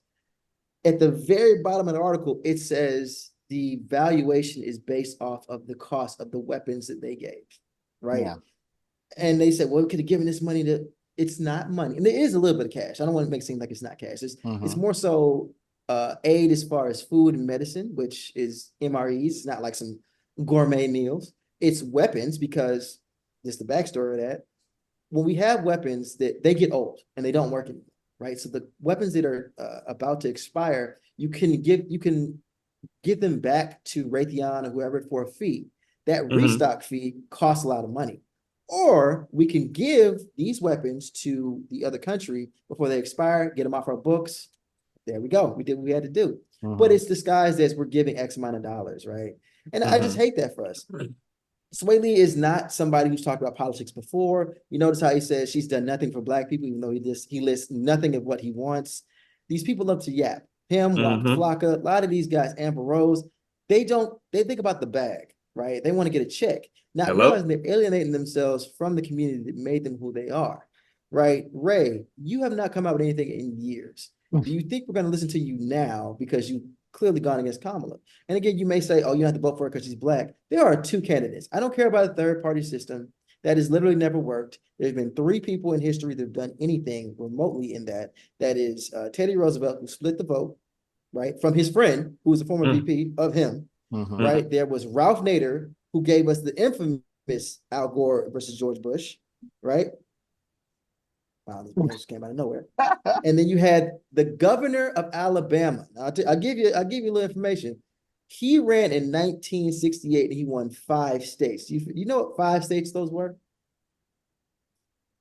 at the very bottom of the article, it says the valuation is based off of the cost of the weapons that they gave, right? Yeah. And they said, well, we could have given this money to, it's not money. And there is a little bit of cash. I don't want to make it seem like it's not cash. It's more so aid as far as food and medicine, which is MREs. It's not like some gourmet meals. It's weapons because just the backstory of that. When we have weapons that they get old and they don't work anymore, right? So the weapons that are about to expire, you can give them back to Raytheon or whoever for a fee. That restock fee costs a lot of money. Or we can give these weapons to the other country before they expire, get them off our books. There we go. We did what we had to do. But it's disguised as we're giving X amount of dollars, right? And I just hate that for us. Sway Lee is not somebody who's talked about politics before. You notice how he says she's done nothing for black people, even though he lists nothing of what he wants. These people love to yap. Him, Flocka, a lot of these guys, Amber Rose, they think about the bag, right? They want to get a check. Not realizing they're alienating themselves from the community that made them who they are, right? Ray, you have not come out with anything in years. Do you think we're going to listen to you now because you clearly gone against Kamala? And again, you may say, oh, you don't have to vote for her because she's black. There are two candidates. I don't care about a third-party system. That has literally never worked. There's been 3 people in history that have done anything remotely in that. That is Teddy Roosevelt, who split the vote, right, from his friend, who was a former VP of him, right? There was Ralph Nader, who gave us the infamous Al Gore versus George Bush, right? Wow, this just came out of nowhere. And then you had the governor of Alabama. Now, I'll give you a little information. He ran in 1968 and he won 5 states. You know what 5 states those were?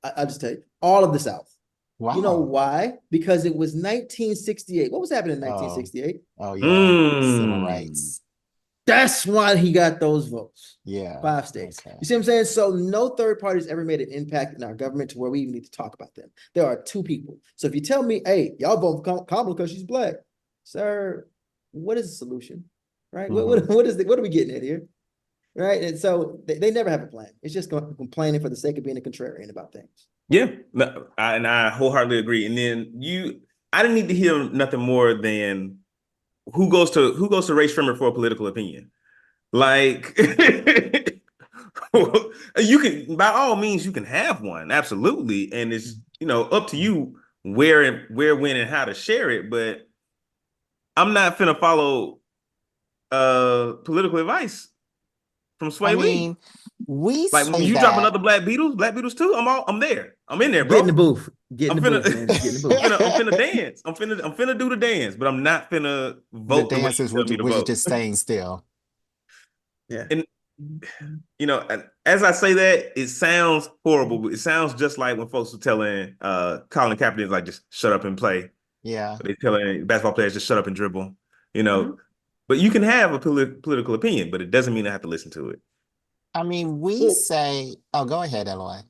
I'll just tell you, all of the South. Wow. You know why? Because it was 1968. What was happening in 1968? Oh yeah, civil rights. That's why he got those votes. Yeah. 5 states. Okay. You see what I'm saying? So no third parties ever made an impact in our government to where we even need to talk about them. There are 2 people. So if you tell me, hey, y'all vote for Kamala because she's black, sir, what is the solution? Right? What are we getting at here? Right? And so they never have a plan. It's just complaining for the sake of being a contrarian about things. Yeah, and I wholeheartedly agree. And then I didn't need to hear nothing more than who goes to Ray Shrimmer for a political opinion. Like, you can, by all means, you can have one, absolutely, and it's up to you where, when, and how to share it. But I'm not finna follow political advice from Sway Lee. We like when you drop another Black Beatles too. I'm there. I'm in there, bro. Get in the booth. I'm finna dance. I'm finna do the dance, but I'm not finna vote. The dance is just staying still. Yeah. And as I say that, it sounds horrible, but it sounds just like when folks were telling Colin Kaepernick, like, just shut up and play. Yeah. They're telling basketball players just shut up and dribble. But you can have a political opinion, but it doesn't mean I have to listen to it. I mean, we say, oh, go ahead, Ellaway.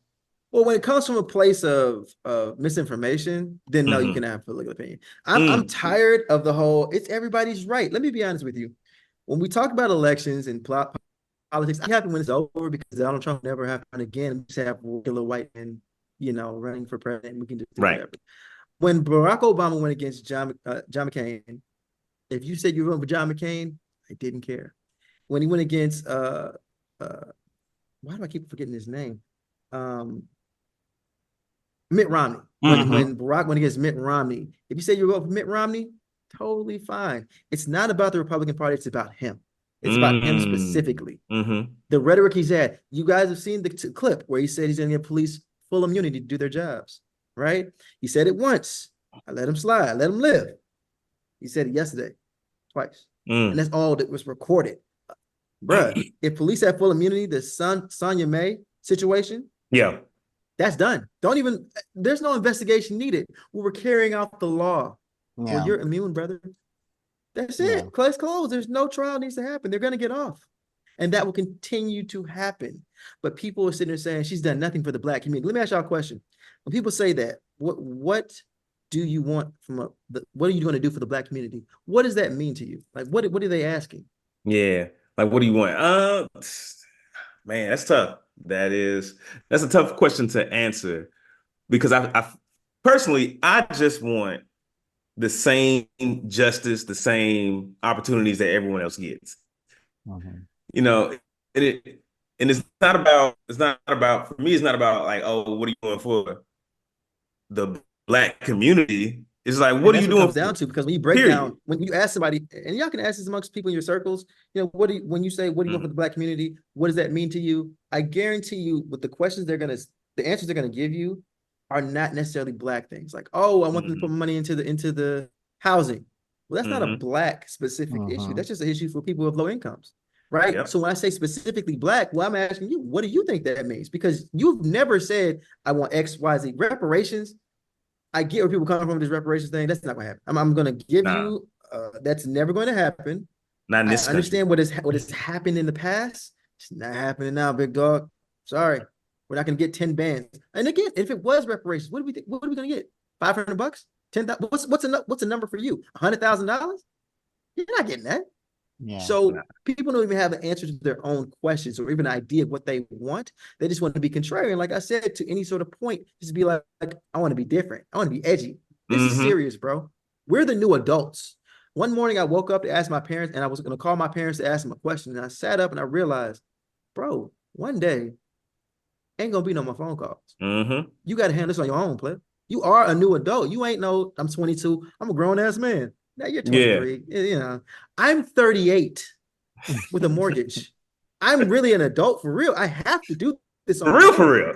Well, when it comes from a place of misinformation, then no, you Mhm. can have political opinion. I'm tired of the whole, it's everybody's right. Let me be honest with you. When we talk about elections and politics, I'm happy when it's over because Donald Trump never happen again. We just have regular white men, running for president. We can just do Right. whatever. When Barack Obama went against John McCain, if you said you voted for John McCain, I didn't care. When he went against why do I keep forgetting his name? Mitt Romney. When Barack went against Mitt Romney, if you say you vote for Mitt Romney, totally fine. It's not about the Republican Party, it's about him. It's about him specifically. The rhetoric he's had. You guys have seen the clip where he said he's going to give police full immunity to do their jobs, right? He said it once. I let him slide, let him live. He said it yesterday, twice. And that's all that was recorded. Bruh, if police have full immunity, the Sonya May situation, Yeah. that's done. There's no investigation needed. We were carrying out the law. Yeah. Well, you're immune, brother. That's Yeah. it. Case closed. There's no trial needs to happen. They're going to get off. And that will continue to happen. But people are sitting there saying she's done nothing for the Black community. Let me ask y'all a question. When people say that, what do you want what are you going to do for the Black community? What does that mean to you? Like, what are they asking? Yeah. Like, what do you want? Man, that's tough. That's a tough question to answer because I personally, I just want the same justice, the same opportunities that everyone else gets. You know, and it's not about for me, it's not about like, oh, what are you doing for the Black community? It's like, what are you doing? Comes down to, because when you break down, when you ask somebody, and y'all can ask this amongst people in your circles, when you say, what do you want for the Black community? What does that mean to you? I guarantee you, with the answers they're gonna give you are not necessarily Black things. Like, oh, I want them to put money into the housing. Well, that's not a Black specific issue. That's just an issue for people with low incomes, right? Yep. So when I say specifically Black, well, I'm asking you, what do you think that means? Because you've never said, I want X, Y, Z. Reparations, I get where people come from with this reparations thing. That's not going to happen. I'm going to give you, that's never going to happen. Not in this I understand what has happened in the past. It's not happening now, big dog. Sorry. We're not going to get 10 bands. And again, if it was reparations, what are we going to get? $500? $10,000? What's a number for you? $100,000? You're not getting that. Yeah. So people don't even have an answer to their own questions or even an idea of what they want. They just want to be contrarian. Like I said, to any sort of point, just be like I want to be different. I want to be edgy. This is serious, bro. We're the new adults. One morning I woke up to ask my parents, and I was going to call my parents to ask them a question. And I sat up and I realized, bro, one day ain't going to be no more phone calls. You got to handle this on your own, player. You are a new adult. You ain't I'm 22. I'm a grown ass man. Now you're 23. Yeah. I'm 38 with a mortgage. I'm really an adult for real. I have to do this for real. For real.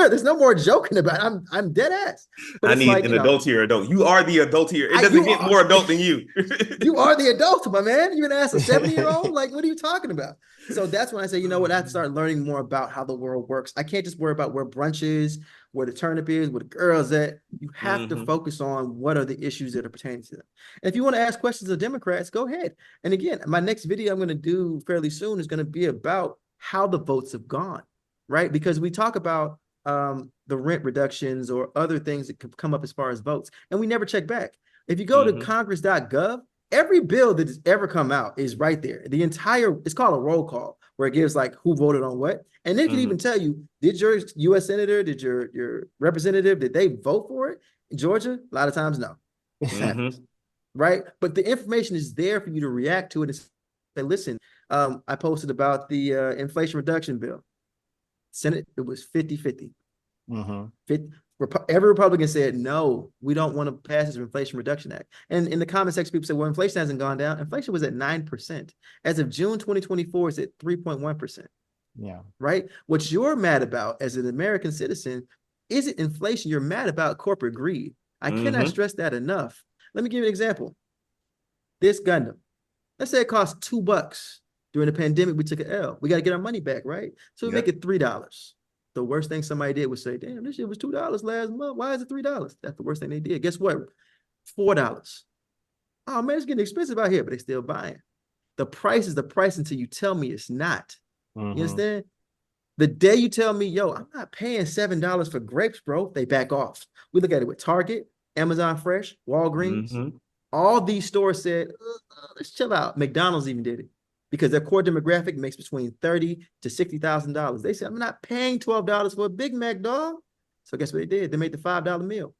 There's no more joking about it. I'm dead ass. But I need an adultier adult. You are the adultier. It doesn't get more adult than you. You are the adult, my man. You're gonna ask a 70-year-old? Like, what are you talking about? So that's when I say, you know what, I have to start learning more about how the world works. I can't just worry about where brunch is, where the turnip is, where the girl's at. You have to focus on what are the issues that are pertaining to them. And if you want to ask questions of Democrats, go ahead. And again, my next video I'm going to do fairly soon is going to be about how the votes have gone, right? Because we talk about the rent reductions or other things that could come up as far as votes, and we never check back. If you go to congress.gov, every bill that has ever come out is right there. It's called a roll call, where it gives like who voted on what. And they can even tell you, did your U.S. senator, did your representative, did they vote for it? In Georgia, a lot of times, no. Right? But the information is there for you to react to it and say, listen, I posted about the Inflation Reduction Bill. Senate, it was 50-50. Every Republican said, no, we don't want to pass this Inflation Reduction Act. And in the comment section, people said, well, inflation hasn't gone down. Inflation was at 9%. As of June 2024, it's at 3.1%. Yeah. Right? What you're mad about as an American citizen isn't inflation. You're mad about corporate greed. I cannot stress that enough. Let me give you an example. This Gundam, let's say it costs $2. During the pandemic, we took an L. We got to get our money back, right? So we make it $3. The worst thing somebody did was say, damn, this shit was $2 last month. Why is it $3? That's the worst thing they did. Guess what? $4. Oh, man, it's getting expensive out here, but they're still buying. The price is the price until you tell me it's not. You understand? The day you tell me, yo, I'm not paying $7 for grapes, bro, they back off. We look at it with Target, Amazon Fresh, Walgreens. All these stores said, let's chill out. McDonald's even did it because their core demographic makes between $30,000 to $60,000. They said, I'm not paying $12 for a Big Mac, dog. So guess what they did? They made the $5 meal.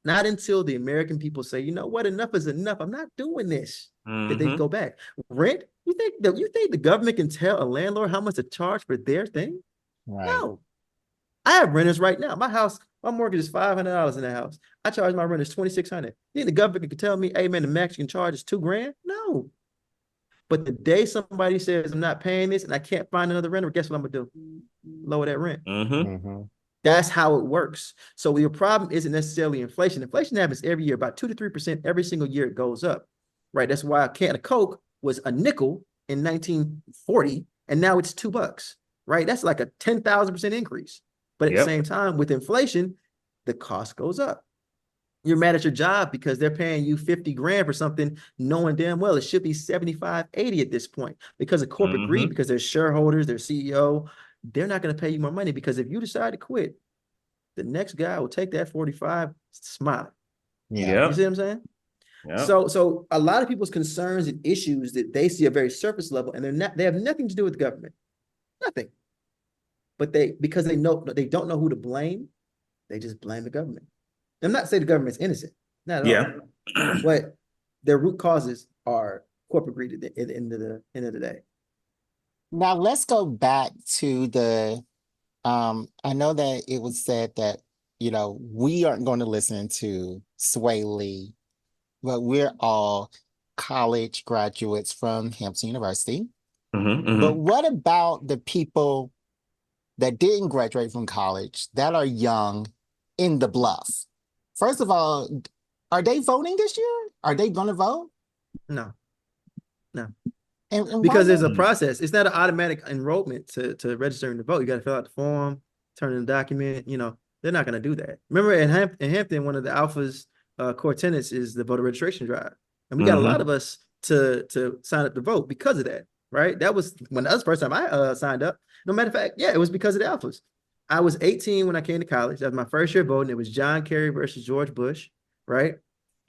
Not until the American people say, you know what, enough is enough. I'm not doing this. That they go back. Rent? You think the government can tell a landlord how much to charge for their thing? Right. No. I have renters right now. My house, my mortgage is $500 in the house. I charge my renters $2,600. You think the government can tell me, hey man, the max you can charge is $2,000? No. But the day somebody says I'm not paying this and I can't find another renter, guess what I'm gonna do? Lower that rent. That's how it works. So your problem isn't necessarily inflation. Inflation happens every year, about 2 to 3% every single year it goes up, right? That's why a can of Coke was a nickel in 1940, and now it's $2, right? That's like a 10,000% increase. But at the same time, with inflation, the cost goes up. You're mad at your job because they're paying you 50 grand for something, knowing damn well it should be 75, 80 at this point because of corporate greed, because their shareholders, their CEO, they're not going to pay you more money because if you decide to quit, the next guy will take that 45 smiling. Yeah. You see what I'm saying? So a lot of people's concerns and issues that they see are very surface level, and they have nothing to do with the government. Nothing. But because they don't know who to blame, they just blame the government. I'm not saying the government's innocent. Not at all. But their root causes are corporate greed at the end of the day. Now let's go back to the I know that it was said that, we aren't going to listen to Sway Lee, but we're all college graduates from Hampton University. But what about the people that didn't graduate from college that are young in the Bluff? First of all, are they voting this year? Are they going to vote? No. And because there's a process. It's not an automatic enrollment to registering to vote. You got to fill out the form, turn in the document. They're not going to do that. Remember, in Hampton, one of the Alpha's core tenets is the voter registration drive, and we got a lot of us to sign up to vote because of that. Right? That was when that was the first time I signed up. No matter of fact, it was because of the Alphas. I was 18 when I came to college. That was my first year voting. It was John Kerry versus George Bush. Right?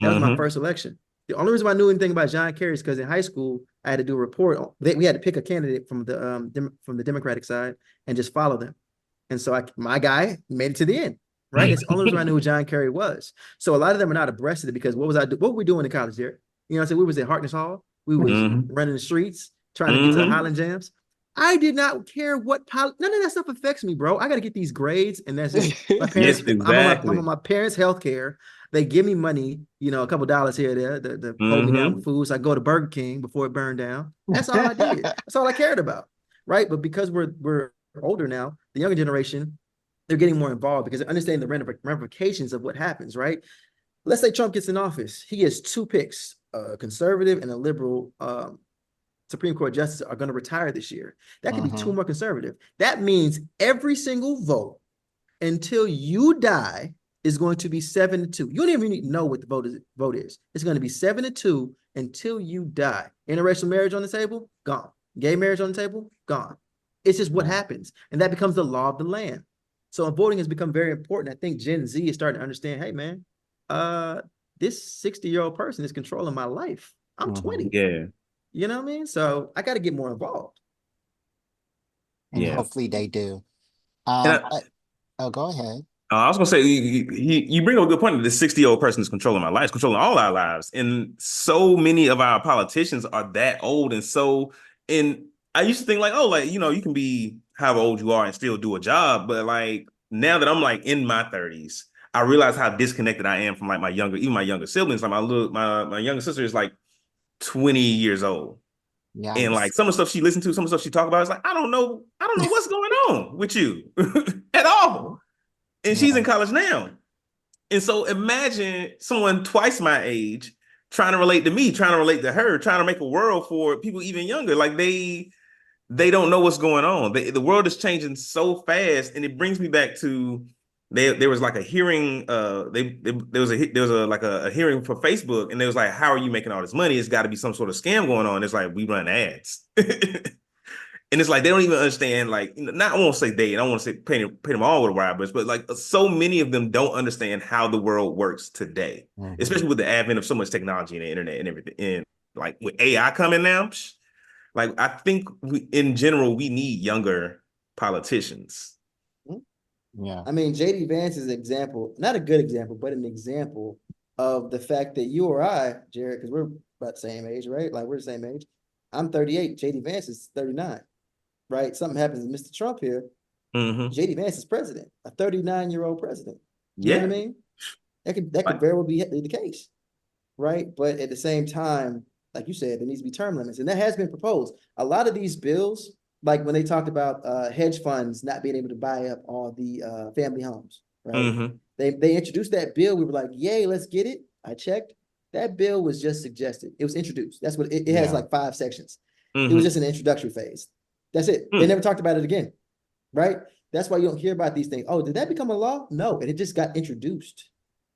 That was my first election. The only reason why I knew anything about John Kerry is because in high school I had to do a report. We had to pick a candidate from the Democratic side and just follow them. And so my guy made it to the end, right? It's the only reason I knew who John Kerry was. So a lot of them are not abreast of it because what were we doing in college, Jared? I said we was at Harkness Hall. We was running the streets, trying to get to the Highland Jams. I did not care what none of that stuff affects me, bro. I got to get these grades, and that's it. My parents, I'm on my parents' health care. They give me money, a couple dollars here or there to hold me down with food. So I go to Burger King before it burned down. That's all I did. That's all I cared about, right? But because we're older now, the younger generation, they're getting more involved because they understand the ramifications of what happens, right? Let's say Trump gets in office. He has two picks, a conservative and a liberal Supreme Court justice are going to retire this year. That could be two more conservative. That means every single vote until you die is going to be 7-2. You don't even need to know what the vote is. It's going to be 7-2 until you die. Interracial marriage on the table, gone. Gay marriage on the table, gone. It's just what happens. And that becomes the law of the land. So voting has become very important. I think Gen Z is starting to understand, hey, man, this 60-year-old person is controlling my life. I'm 20. Yeah. You know what I mean? So I got to get more involved. And hopefully they do. Go ahead. I was gonna say you bring up a good point that the 60-year-old person is controlling my lives, controlling all our lives, and so many of our politicians are that old, and I used to think you can be however old you are and still do a job, but now that I'm in my 30s, I realize how disconnected I am from my younger siblings. Like my younger sister is 20 years old. Yeah. And some of the stuff she listened to, some of the stuff she talked about, is I don't know what's going on with you at all. And she's in college now. And so imagine someone twice my age trying to relate to me, trying to relate to her, trying to make a world for people even younger. They don't know what's going on. The world is changing so fast. And it brings me back to there was a hearing. There was a hearing for Facebook, and they was how are you making all this money? It's got to be some sort of scam going on. It's we run ads. And it's like they don't even understand, like, not I won't say they, and I won't say paint them all with wire brush, but like so many of them don't understand how the world works today, especially with the advent of so much technology and the internet and everything. And like with AI coming now, like I think in general we need younger politicians. Yeah. I mean, JD Vance is an example, not a good example, but an example of the fact that you or I, Jared, because we're about the same age, right? Like we're the same age. I'm 38. JD Vance is 39, right? Something happens to Mr. Trump here. JD Vance is president, a 39-year-old president. You know what I mean? That could very well be the case, right? But at the same time, like you said, there needs to be term limits, and that has been proposed. A lot of these bills, like when they talked about hedge funds not being able to buy up all the family homes, right? They introduced that bill. We were like, yay, let's get it. I checked. That bill was just suggested. It was introduced. That's what it has, like 5 sections. It was just an introductory phase. That's it. They never talked about it again, right? That's why you don't hear about these things. Oh, did that become a law? No, and it just got introduced.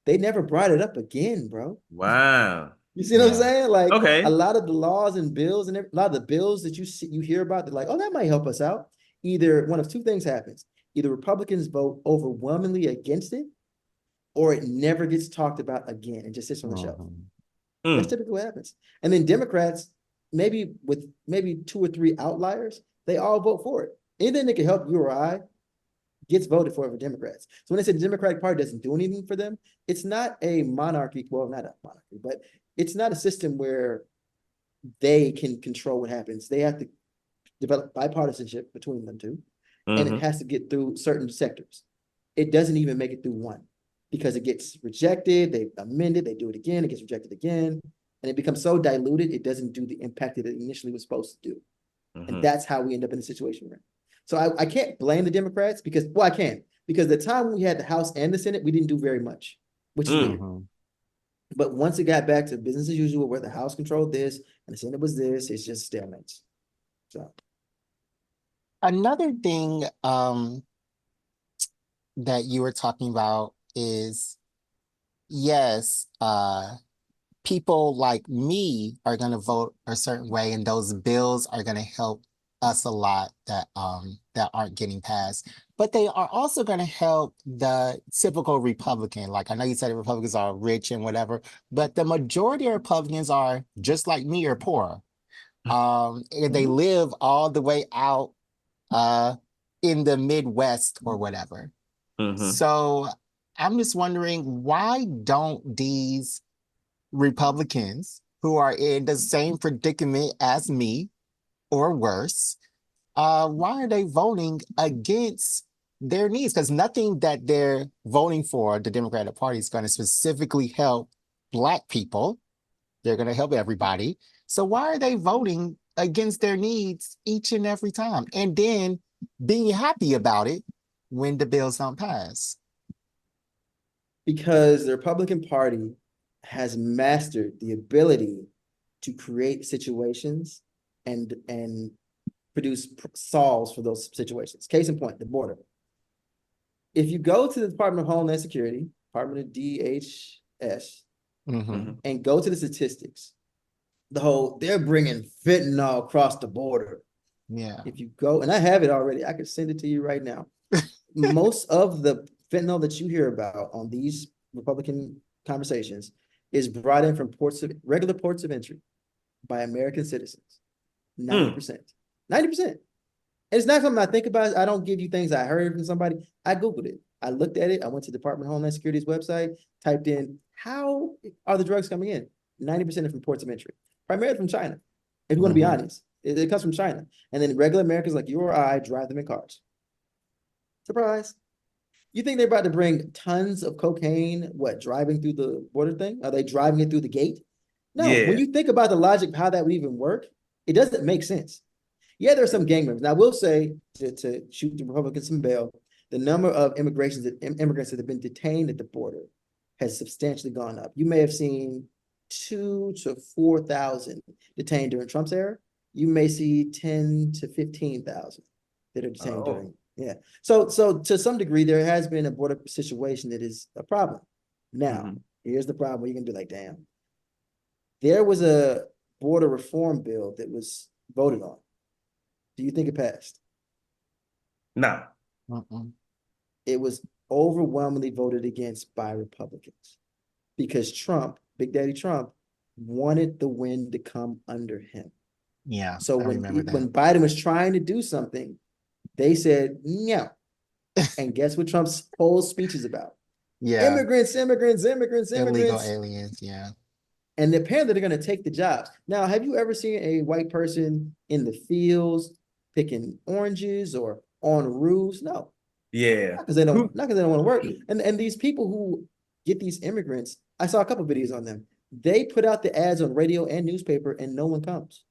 They never brought it up again, bro. Wow. You see what I'm saying? Like Okay. a lot of the laws and bills and a lot of the bills that you hear about, they're like, oh, that might help us out. Either one of two things happens. Either Republicans vote overwhelmingly against it, or it never gets talked about again and just sits on the shelf. That's typically what happens. And then Democrats, maybe with maybe 2 or 3 outliers, they all vote for it. Anything that can help you or I gets voted for Democrats. So when they say the Democratic Party doesn't do anything for them, it's not a monarchy. Well, not a monarchy, but it's not a system where they can control what happens. They have to develop bipartisanship between them two, and it has to get through certain sectors. It doesn't even make it through one because it gets rejected. They amend it, they do it again, it gets rejected again, and it becomes so diluted, it doesn't do the impact that it initially was supposed to do. And that's how we end up in the situation we're in. So I can't blame the Democrats because, well, I can, because the time when we had the House and the Senate, we didn't do very much, which is weird. But once it got back to business as usual, where the House controlled this and the Senate was this, it's just stalemates. So another thing that you were talking about is, yes, people like me are going to vote a certain way, and those bills are going to help us a lot that aren't getting passed. But they are also going to help the typical Republican. Like I know you said Republicans are rich and whatever, but the majority of Republicans are just like me or poor. And they live all the way out in the Midwest or whatever. So I'm just wondering, why don't these Republicans who are in the same predicament as me or worse, why are they voting against their needs? Because nothing that they're voting for, the Democratic Party, is going to specifically help Black people. They're going to help everybody. So why are they voting against their needs each and every time? And then being happy about it when the bills don't pass? Because the Republican Party has mastered the ability to create situations and produce solves for those situations. Case in point, the border. If you go to the Department of Homeland Security, Department of DHS, and go to the statistics, they're bringing fentanyl across the border. Yeah. If you go, and I have it already, I could send it to you right now. Most of the fentanyl that you hear about on these Republican conversations is brought in from regular ports of entry by American citizens. 90%. 90%. And it's not something I think about. I don't give you things I heard from somebody. I Googled it. I looked at it. I went to the Department of Homeland Security's website, typed in, how are the drugs coming in? 90% are from ports of entry, primarily from China. If you want to be honest, it comes from China. And then regular Americans like you or I drive them in cars. Surprise. You think they're about to bring tons of cocaine, driving through the border thing? Are they driving it through the gate? No. Yeah. When you think about the logic of how that would even work, it doesn't make sense. Yeah, there are some gang members. Now, I will say, to shoot the Republicans some bail, the number of immigrants that have been detained at the border has substantially gone up. You may have seen 2,000 to 4,000 detained during Trump's era. You may see 10 to 15,000 that are detained during. Yeah. So to some degree, there has been a border situation that is a problem. Now, here's the problem where you can be like, damn. There was a border reform bill that was voted on. Do you think it passed? No. Mm-mm. It was overwhelmingly voted against by Republicans because Trump, Big Daddy Trump, wanted the wind to come under him. Yeah, So I remember when that. Biden was trying to do something, they said no. And guess what Trump's whole speech is about? Yeah, Immigrants, immigrants, immigrants, illegal immigrants. aliens. Yeah. And apparently they're going to take the jobs. Now, have you ever seen a white person in the fields picking oranges or on roofs? No, Yeah. not because they don't, not because they don't want to work. And these people who get these immigrants, I saw a couple videos on them. They put out the ads on radio and newspaper, and no one comes.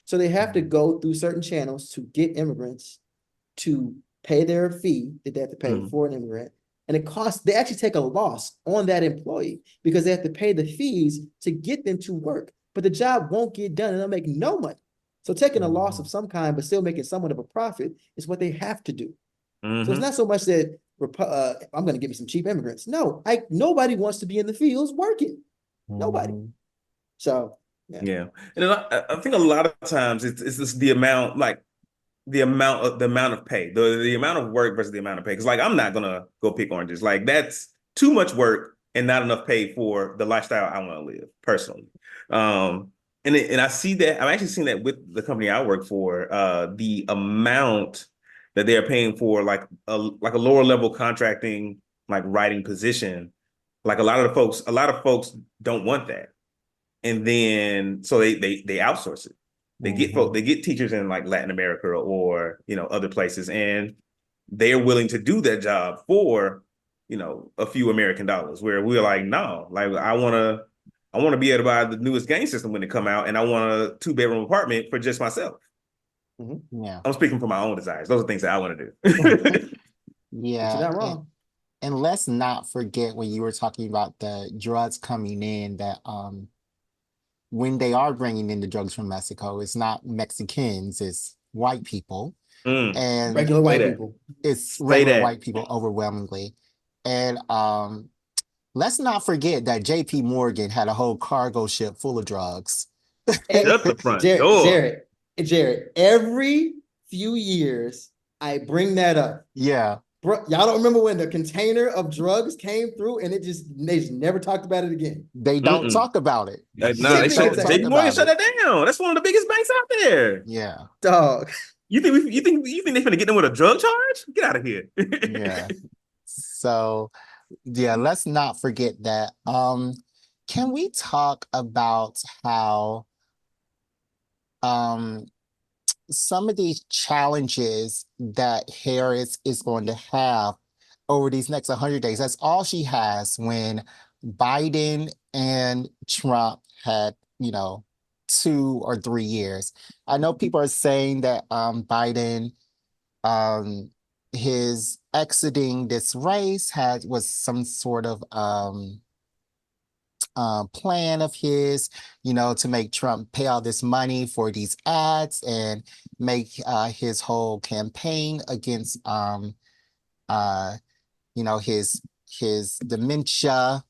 So they have to go through certain channels to get immigrants to pay their fee that they have to pay for an immigrant. And it costs, they actually take a loss on that employee because they have to pay the fees to get them to work. But the job won't get done and they'll make no money. So taking a loss of some kind, but still making somewhat of a profit is what they have to do. So it's not so much that I'm going to give me some cheap immigrants. No, nobody wants to be in the fields working. Nobody. So Yeah. And I think a lot of times it's just the amount, like the amount of pay, the amount of work versus the amount of pay. Because like I'm not gonna go pick oranges. Like that's too much work and not enough pay for the lifestyle I want to live personally. And I see that I'm actually seeing that with the company I work for. The amount that they are paying for like a lower level contracting, like writing position. Like a lot of folks don't want that. And then so they outsource it. They get teachers in like Latin America or other places, and they're willing to do that job for a few American dollars. Where we're like, no, like I want to be able to buy the newest game system when it come out, and I want a 2-bedroom apartment for just myself. Yeah. I'm speaking for my own desires. Those are things that I want to do. Yeah. you're not wrong. And let's not forget when you were talking about the drugs coming in that when they are bringing in the drugs from Mexico, it's not Mexicans, it's white people. And Regular white people. It's regular white people overwhelmingly. And let's not forget that JP Morgan had a whole cargo ship full of drugs. Shut the front door. Jared, every few years I bring that up. Yeah. Bro, y'all don't remember when the container of drugs came through and they just never talked about it again. They don't talk about it. No, JP Morgan shut that down. That's one of the biggest banks out there. Yeah. Dog. You think they're gonna get them with a drug charge? Get out of here. Yeah. So yeah, let's not forget that. Can we talk about how some of these challenges that Harris is going to have over these next 100 days? That's all she has when Biden and Trump had, 2 or 3 years. I know people are saying that Biden, his exiting this race was some sort of plan of his, to make Trump pay all this money for these ads and make his whole campaign against his dementia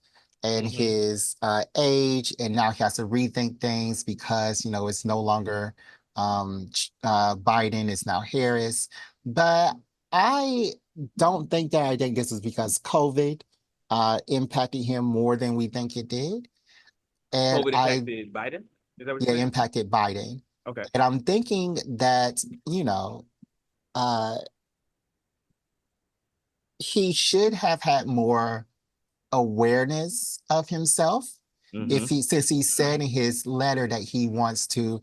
and his age, and now he has to rethink things because it's no longer Biden, it's now Harris. But I don't think that. I think this is because COVID impacted him more than we think it did. And COVID impacted Biden? Is that what you're saying? Impacted Biden. Okay. And I'm thinking that, he should have had more awareness of himself. Since he said in his letter that he wants to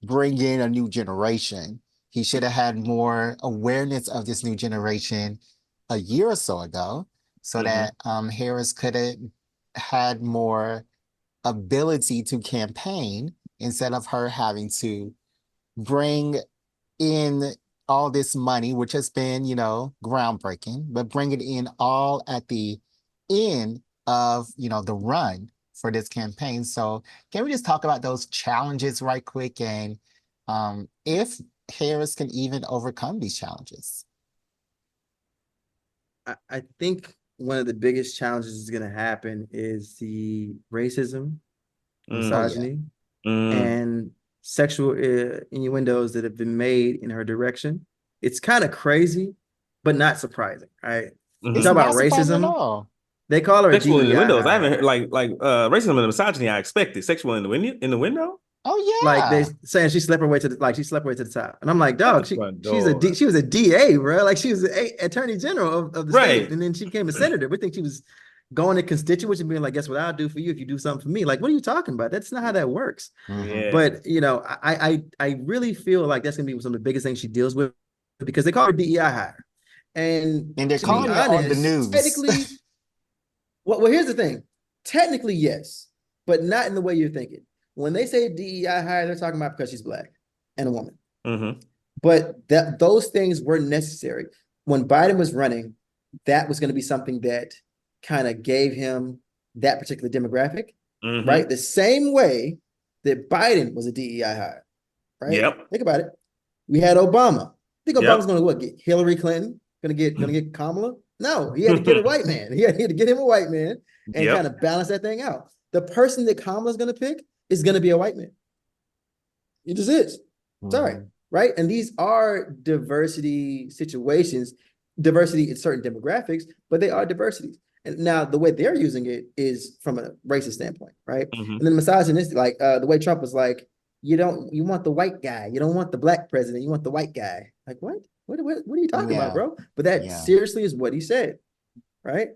bring in a new generation, he should have had more awareness of this new generation a year or so ago, so that Harris could have had more ability to campaign instead of her having to bring in all this money, which has been, groundbreaking, but bring it in all at the end of, the run for this campaign. So can we just talk about those challenges right quick, and if Harris can even overcome these challenges? I think one of the biggest challenges is going to happen is the racism, misogyny, and sexual innuendos that have been made in her direction. It's kind of crazy, but not surprising, right? You It's talk about not surprising at racism. all. They call her a Sexual DEI innuendos. I haven't hire. heard like racism and misogyny. I expected sexual innuendo. Oh Like they yeah. saying she slept her way to the top, and I'm like, At dog, the front she door. was a DA, bro. Like she was an attorney general of the state, Right. and then she became a senator. We think she was going to constituents and being like, guess what I'll do for you if you do something for me. Like, what are you talking about? That's not how that works. Mhm. But I really feel like that's gonna be some of the biggest things she deals with because they call her DEI hire, and And they're to be calling it on the honest, news. technically, well, here's the thing. Technically, yes, but not in the way you're thinking. When they say DEI hire, they're talking about because she's black and a woman. Mm-hmm. But those things were necessary. When Biden was running, that was going to be something that kind of gave him that particular demographic, Mm-hmm. right? The same way that Biden was a DEI hire, right? Yep. Think about it. We had Obama. Think Yep. Obama's going to what? Get Hillary Clinton? Going to get Kamala? No, he had to get a white man. He had to get him a white man and Yep. kind of balance that thing out. The person that Kamala's going to pick is going to be a white man. It just is. Sorry, Mhm. right? And these are diversity situations, diversity in certain demographics, but they are diversities. And now the way they're using it is from a racist standpoint, right? Mm-hmm. And then misogynistic, like the way Trump was like, you want the white guy, you don't want the black president, you want the white guy. Like what? What are you talking about, Yeah. bro? But that Yeah. seriously is what he said, right?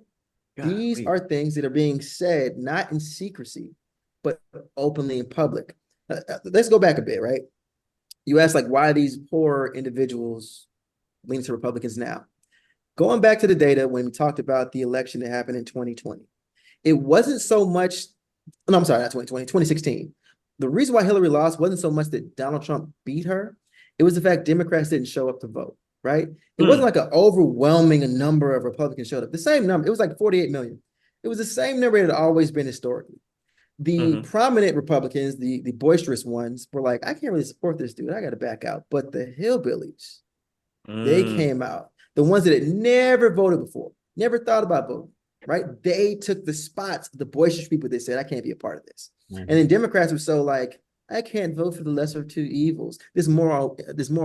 These Golly. are things that are being said not in secrecy, but openly in public. Let's go back a bit, right? You asked like why these poor individuals lean to Republicans now. Going back to the data when we talked about the election that happened in 2020, it wasn't so much, no, I'm sorry, not 2020, 2016. The reason why Hillary lost wasn't so much that Donald Trump beat her, it was the fact Democrats didn't show up to vote, right? It wasn't like an overwhelming number of Republicans showed up. The same number, it was like 48 million. It was the same number that had always been historically. The prominent Republicans, the boisterous ones, were like, I can't really support this dude. I got to back out. But the hillbillies, they came out. The ones that had never voted before, never thought about voting, right? They took the spots of the boisterous people that said, I can't be a part of this. Mhm. And then Democrats were so like, I can't vote for the lesser of two evils. This moral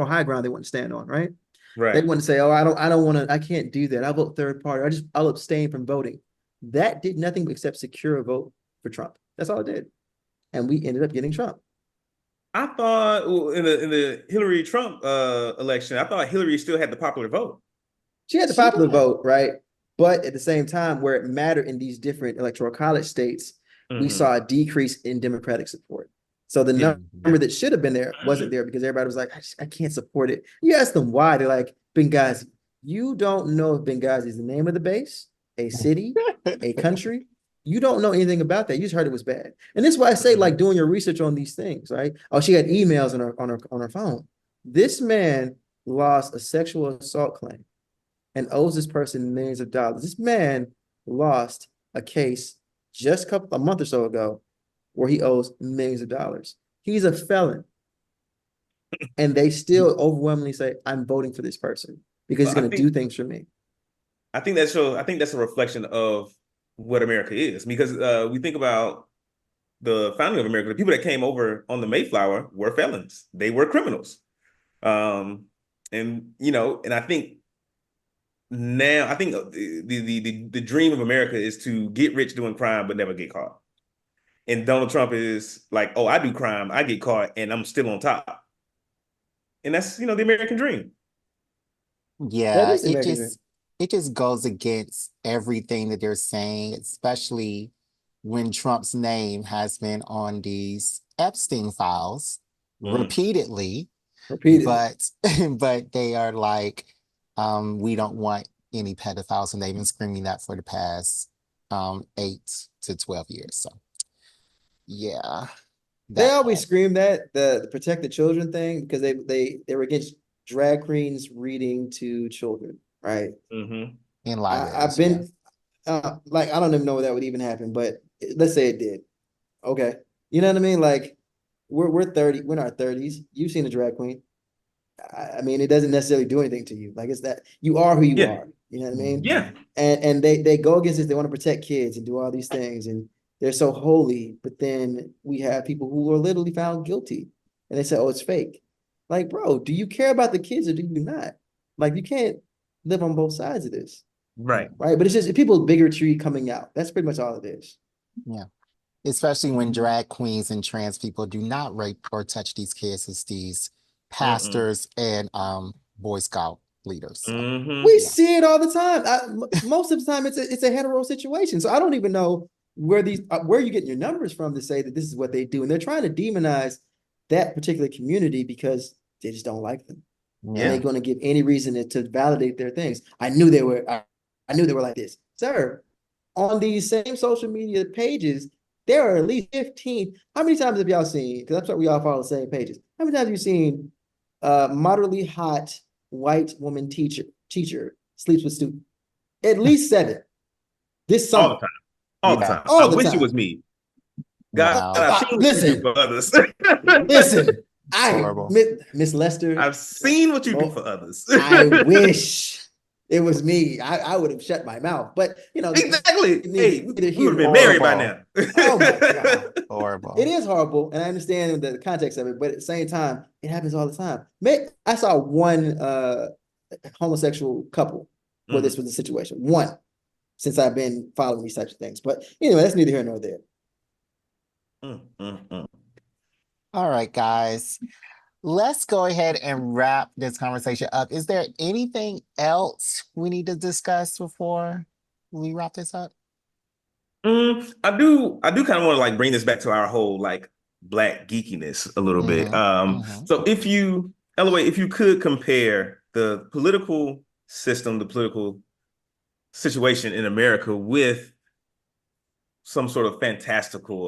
high ground they want to stand on, right? Right. They want to say, oh, I don't want to, I can't do that. I'll vote third party. I'll abstain from voting. That did nothing except secure a vote for Trump. That's all it did. And we ended up getting Trump. I thought in the Hillary Trump election, I thought Hillary still had the popular vote. She had the She popular did. vote, right? But at the same time, where it mattered in these different electoral college states, we saw a decrease in Democratic support. So the Yeah. number that should have been there wasn't there because everybody was like, I can't support it. You ask them why, they're like, Benghazi. You don't know if Benghazi is the name of the base, a city, a country. You don't know anything about that. You just heard it was bad. And this is why I say, like, doing your research on these things, right? Oh, she had emails on her phone. This man lost a sexual assault claim and owes this person millions of dollars. This man lost a case just a month or so ago where he owes millions of dollars. He's a felon. And they still overwhelmingly say, I'm voting for this person because he's going to do things for me. I think that's a reflection of what America is, because we think about the founding of America. The people that came over on the Mayflower were felons. They were criminals. And I think now the dream of America is to get rich doing crime but never get caught. And Donald Trump is like, oh, I do crime, I get caught, and I'm still on top. And that's the American dream. Yeah, is the American dream. it just goes against everything that they're saying, especially when Trump's name has been on these Epstein files repeatedly. But they are like, we don't want any pedophiles, and they've been screaming that for the past 8 to 12 years. So yeah. They always scream that the protect the children thing because they were against drag queens reading to children, right? In libraries. I've been like, I don't even know where that would even happen, but let's say it did. Okay, you know what I mean? Like we're 30, we're in our 30s. You've seen a drag queen. I mean, it doesn't necessarily do anything to you. Like it's that you are who you are. You know what I mean? Yeah. And they go against this. They want to protect kids and do all these things, and they're so holy. But then we have people who are literally found guilty and they say, oh, it's fake. Like, bro, do you care about the kids or do you not? Like, you can't live on both sides of this. Right. Right. But it's just people's bigotry coming out. That's pretty much all it is. Yeah. Especially when drag queens and trans people do not rape or touch these kids as these pastors and Boy Scout leaders. So, We see it all the time. Most of the time, it's a hetero situation. So I don't even know where you getting your numbers from to say that this is what they do, and they're trying to demonize that particular community because they just don't like them. yeah. And they're going to give any reason to validate their things. I knew they were like this, sir. On these same social media pages, there are at least 15. How many times have y'all seen? Because I'm sure we all follow the same pages. How many times have you seen moderately hot white woman teacher sleeps with student? At least 7. This summer. All the time. All the wish time. it was me. God, Wow. I've seen what you do for others. Listen, Horrible. Miss Lester. I've seen what you do for others. I wish it was me. I would have shut my mouth. But exactly. Hey, we would have been Horrible. married by now. Oh my God. Horrible. It is horrible, and I understand the context of it, but at the same time, it happens all the time. I saw one homosexual couple where this was the situation. One, since I've been following these types of things. But anyway, that's neither here nor there. All right, guys. Let's go ahead and wrap this conversation up. Is there anything else we need to discuss before we wrap this up? I do kind of want to like bring this back to our whole like Black geekiness a little bit. So Ellaway, if you could compare the political system, the political situation in America with some sort of fantastical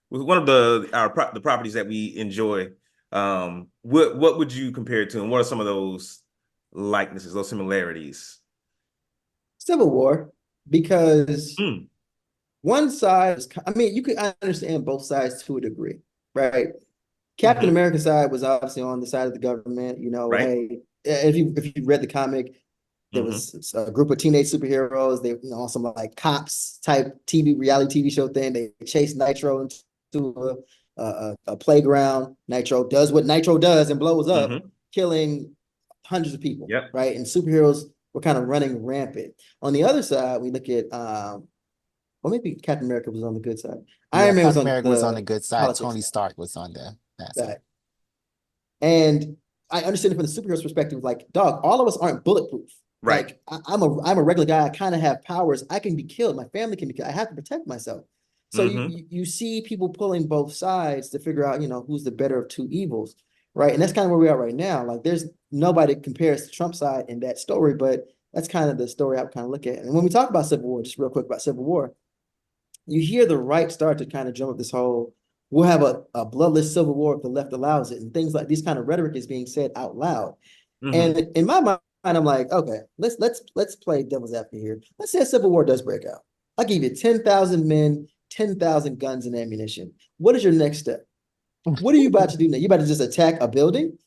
one of the properties that we enjoy, what would you compare it to, and what are some of those likenesses, those similarities? Civil War, because one side you could understand both sides to a degree, right? Captain America side was obviously on the side of the government. Right. Hey, if you read the comic, there was a group of teenage superheroes. They, on some like cops type reality TV show thing. They chased Nitro into a playground. Nitro does what Nitro does and blows up, killing hundreds of people. Yep. Right. And superheroes were kind of running rampant. On the other side, we look at or maybe Captain America was on the good side. Iron Man was on the good side. politics Tony Stark was on the bad side. And I understand it from the superhero's perspective, like, dog, all of us aren't bulletproof. Right. Like, I'm a regular guy. I kind of have powers. I can be killed. My family can be killed. I have to protect myself. So you see people pulling both sides to figure out, who's the better of two evils, right? And that's kind of where we are right now. Like, there's nobody compares to Trump's side in that story, but that's kind of the story I would kind of look at. And when we talk about Civil War, just real quick about Civil War, you hear the right start to kind of drum up this whole, we'll have a bloodless civil war if the left allows it, and things like this kind of rhetoric is being said out loud. And in my mind, I'm like, okay, let's play devil's advocate here. Let's say a civil war does break out. I'll give you 10,000 men, 10,000 guns and ammunition. What is your next step? What are you about to do now? You about to just attack a building?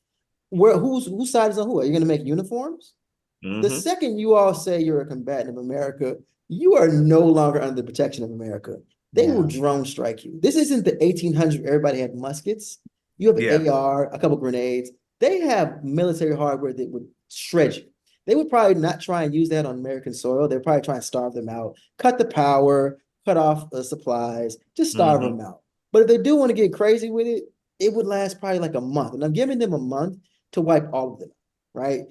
Whose side is on who? Are you going to make uniforms? The second you all say you're a combatant of America, you are no longer under the protection of America. They will drone strike you. This isn't the 1800s. Everybody had muskets. You have an AR, a couple grenades. They have military hardware that would shred you. They would probably not try and use that on American soil. They'd probably try and starve them out, cut the power, cut off supplies, just starve them out. But if they do want to get crazy with it, it would last probably like a month. And I'm giving them a month to wipe all of them, right?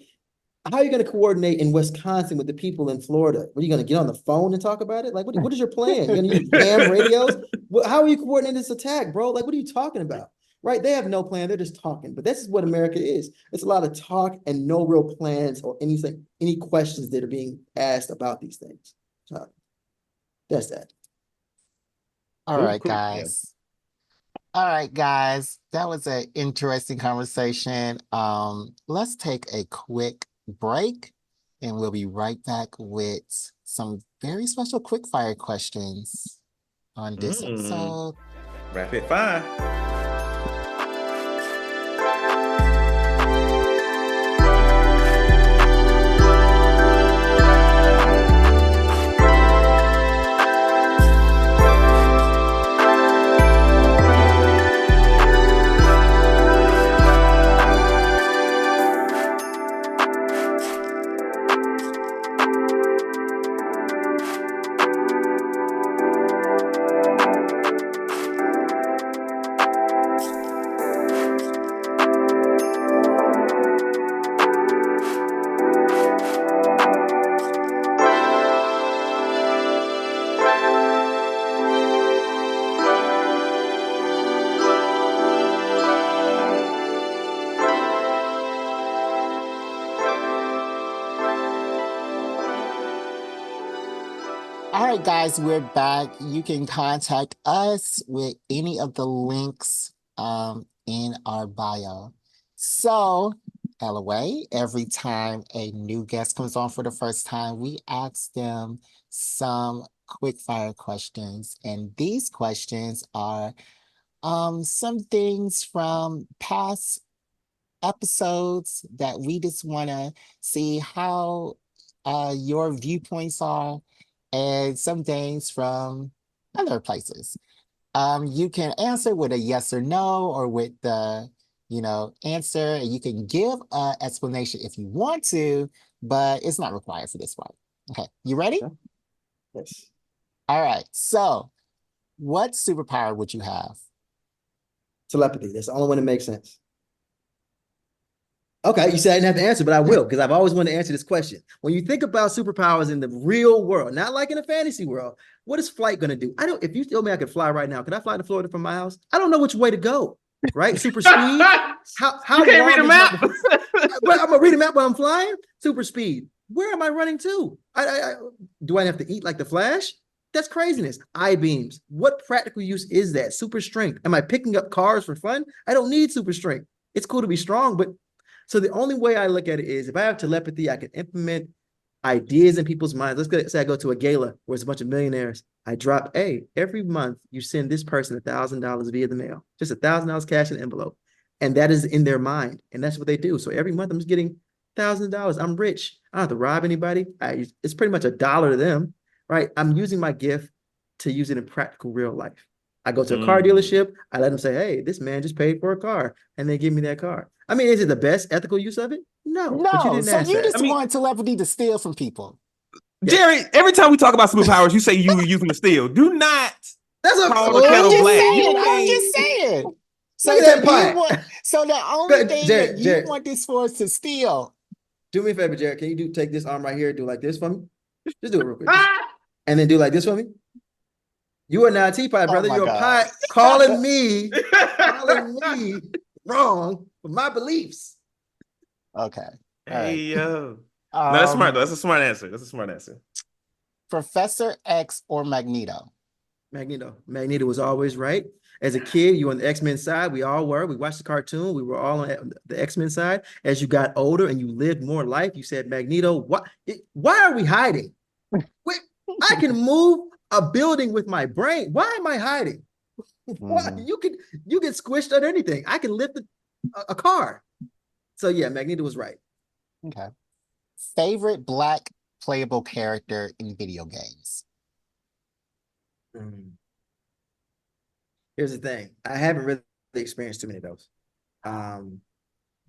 How are you going to coordinate in Wisconsin with the people in Florida? What, are you going to get on the phone and talk about it? Like, what is your plan? You're going to use ham radios? How are you coordinating this attack, bro? Like, what are you talking about? Right? They have no plan. They're just talking. But this is what America is. It's a lot of talk and no real plans or any questions that are being asked about these things. So that's that. All right, guys. All right, guys. That was an interesting conversation. Let's take a quick break, and we'll be right back with some very special quickfire questions on this episode. Rapid fire. All right, guys, we're back. You can contact us with any of the links in our bio. So, Ellaway, every time a new guest comes on for the first time, we ask them some quick fire questions. And these questions are some things from past episodes that we just want to see how your viewpoints are, and some things from other places. You can answer with a yes or no, or with the answer, and you can give an explanation if you want to, but it's not required for this one. Okay, you ready? Yes. All right. So, what superpower would you have? Telepathy. That's the only one that makes sense. Okay, you said I didn't have to answer, but I will, because I've always wanted to answer this question. When you think about superpowers in the real world, not like in a fantasy world, what is flight going to do? I don't. If you told me I could fly right now, could I fly to Florida from my house? I don't know which way to go. Right? Super speed. How You can't read a long is map. But I'm gonna read a map while I'm flying. Super speed. Where am I running to? Do I have to eat like the Flash? That's craziness. I-beams. What practical use is that? Super strength. Am I picking up cars for fun? I don't need super strength. It's cool to be strong, but so the only way I look at it is if I have telepathy, I can implement ideas in people's minds. Say I go to a gala where it's a bunch of millionaires. I drop, hey, every month you send this person $1,000 via the mail, just $1,000 cash in an envelope. And that is in their mind. And that's what they do. So every month I'm just getting $1,000. I'm rich. I don't have to rob anybody. It's pretty much $1 to them, right? I'm using my gift to use it in practical real life. I go to a car dealership. I let them say, hey, this man just paid for a car. And they give me that car. I mean, is it the best ethical use of it? No, but you No, didn't so ask you that. just want telepathy to steal from people. Jerry, every time we talk about superpowers, you say you use them to steal. Do not That's a call the kettle I'm just black. saying. You I'm ain't- just saying. So, Look at so that you pie. want? So the only Good, thing Jared, that you Jared. want this for is to steal. Do me a favor, Jared. Can you take this arm right here, do like this for me? Just do it real quick. And then do like this for me. You are not a teapot, brother. my You're God. a pie calling me wrong for my beliefs. Okay. All Hey right. yo. No, that's smart though. That's a smart answer. That's a smart answer. Professor X or Magneto? Magneto. Magneto was always right. As a kid, you were on the X-Men side. We all were. We watched the cartoon. We were all on the X-Men side. As you got older and you lived more life, you said, Magneto, why are we hiding? Wait, I can move a building with my brain. Why am I hiding? Why? You get squished on anything. I can lift a car. So yeah, Magneto was right. Okay. Favorite Black playable character in video games? Here's the thing. I haven't really experienced too many of those. Yeah,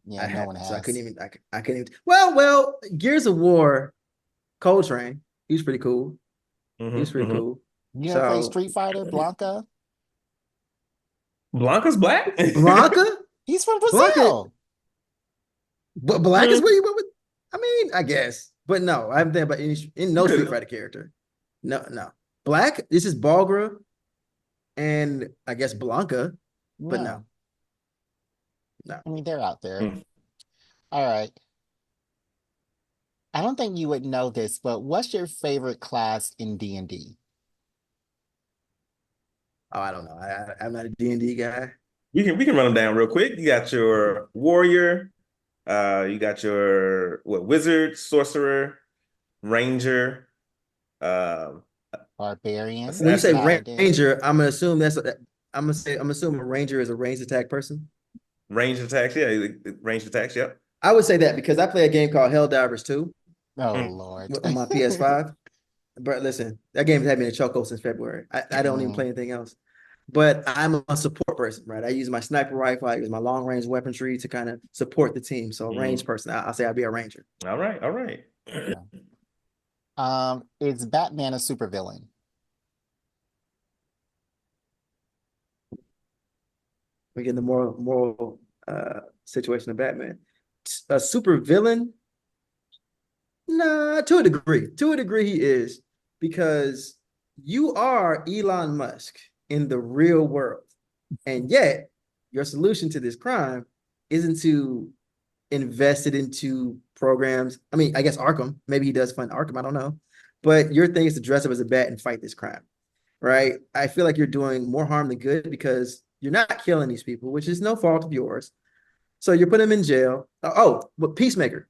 no one has. So I couldn't even. Well, Gears of War, Coltrane, he was pretty cool. He was pretty cool. You ever play Street Fighter, Blanca? Blanca's black? Blanca? He's from Blanca. Brazil. But black is what you went with? I mean, I guess. But no, I haven't thought about no Street Fighter character. No. Black, this is Balgra and I guess Blanca, but no. I mean, they're out there. All right. I don't think you would know this, but what's your favorite class in D&D? Oh, I don't know. I'm not a D&D guy. We can run them down real quick. You got your warrior, you got your wizard, sorcerer, ranger, barbarian. When you say ranger, I'm gonna assume I'm assuming a ranger is a ranged attack person. Range attacks, yeah. Range attacks, yep. I would say that because I play a game called Helldivers 2. Oh Lord. On my PS5. But listen, that game has had me in a chokehold since February. I don't even play anything else. But I'm a support person, right? I use my sniper rifle, I use my long range weaponry to kind of support the team. So a range person, I'll say I'll be a ranger. All right. Is Batman a supervillain? We get the moral situation of Batman. A super villain? Nah, to a degree. To a degree he is, because you are Elon Musk in the real world. And yet your solution to this crime isn't to invested into programs. I mean, I guess Arkham. Maybe he does fund Arkham. I don't know. But your thing is to dress up as a bat and fight this crime, right? I feel like you're doing more harm than good because you're not killing these people, which is no fault of yours. So you put him in jail. But Peacemaker.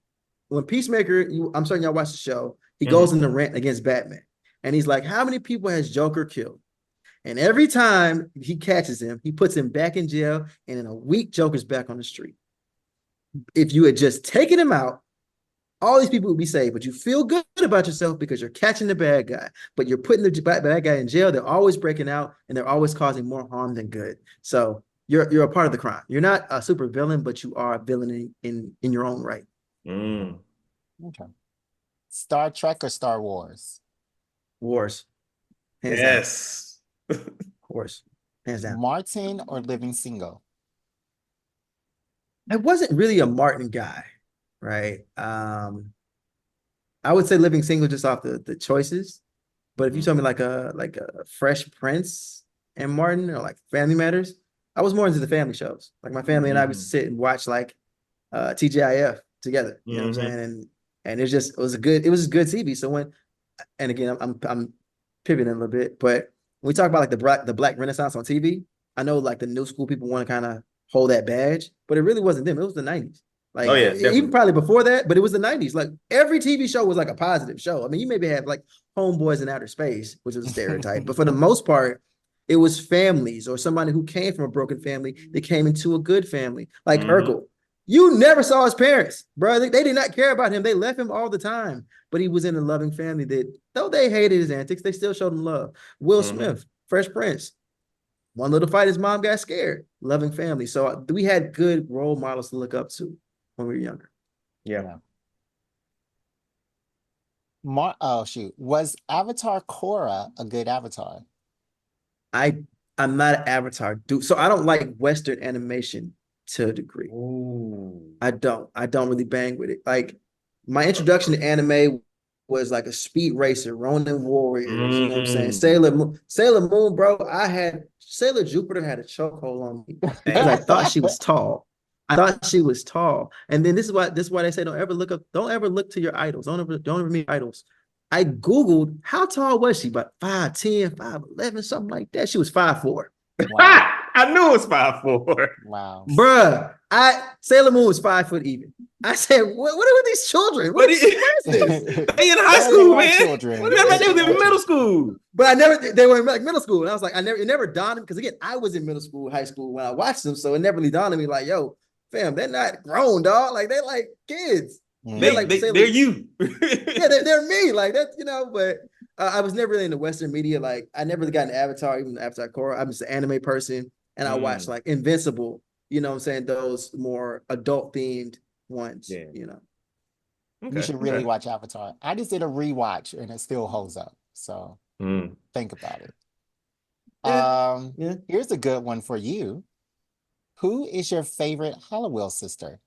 When Peacemaker, I'm certain y'all watch the show, he goes in the rant against Batman. And he's like, how many people has Joker killed? And every time he catches him, he puts him back in jail. And in a week, Joker's back on the street. If you had just taken him out, all these people would be saved. But you feel good about yourself because you're catching the bad guy. But you're putting the bad guy in jail. They're always breaking out and they're always causing more harm than good. So you're a part of the crime. You're not a super villain, but you are a villain in your own right. Okay. Star Trek or Star Wars? Wars. Hands Yes. Wars. Hands down. Martin or Living Single? I wasn't really a Martin guy, right? I would say Living Single just off the choices. But if you told me like a Fresh Prince and Martin or like Family Matters, I was more into the family shows. Like my family and I would sit and watch like TGIF together. You know what I'm saying? And it was good TV. So and again, I'm pivoting a little bit, but when we talk about like the Black Renaissance on TV, I know like the new school people want to kind of hold that badge, but it really wasn't them. It was the 90s. Like, even probably before that, but it was the 90s. Like every TV show was like a positive show. I mean, you maybe have like Homeboys in Outer Space, which was a stereotype, but for the most part, it was families or somebody who came from a broken family that came into a good family. Like Urkel. You never saw his parents, bro. They did not care about him. They left him all the time, but he was in a loving family that, though they hated his antics, they still showed him love. Will Smith, Fresh Prince. One little fight, his mom got scared. Loving family. So we had good role models to look up to when we were younger. Yeah. Was Avatar Korra a good Avatar? I'm not an Avatar dude, so I don't like Western animation to a degree. I don't really bang with it. Like my introduction to anime was like a Speed Racer, Ronin Warriors, you know what I'm saying? Sailor Moon, bro. Sailor Jupiter had a chokehold on me because I thought she was tall. And then this is why they say don't ever look to your idols. Don't ever meet idols. I Googled how tall was she? About 5'10, 5'11, something like that. She was 5'4. Wow. I knew it was 5'4. Wow. Bruh, Sailor Moon was 5 foot even. I said, what are with these children? What is this? They in high school, man. Children. What about they was in middle school? But they were in like middle school. And I was like, it never dawned on me, because again, I was in middle school, high school when I watched them. So it never really dawned on me like, yo, fam, they're not grown, dog. Like they're like kids. They're you. Yeah, they're me. Like that, but I was never really into Western media. Like I never really got into Avatar, even Avatar Korra. I'm just an anime person. And I watched like Invincible, you know what I'm saying? Those more adult themed ones, You should really watch Avatar. I just did a rewatch and it still holds up. So think about it. Here's a good one for you. Who is your favorite Hollowell sister?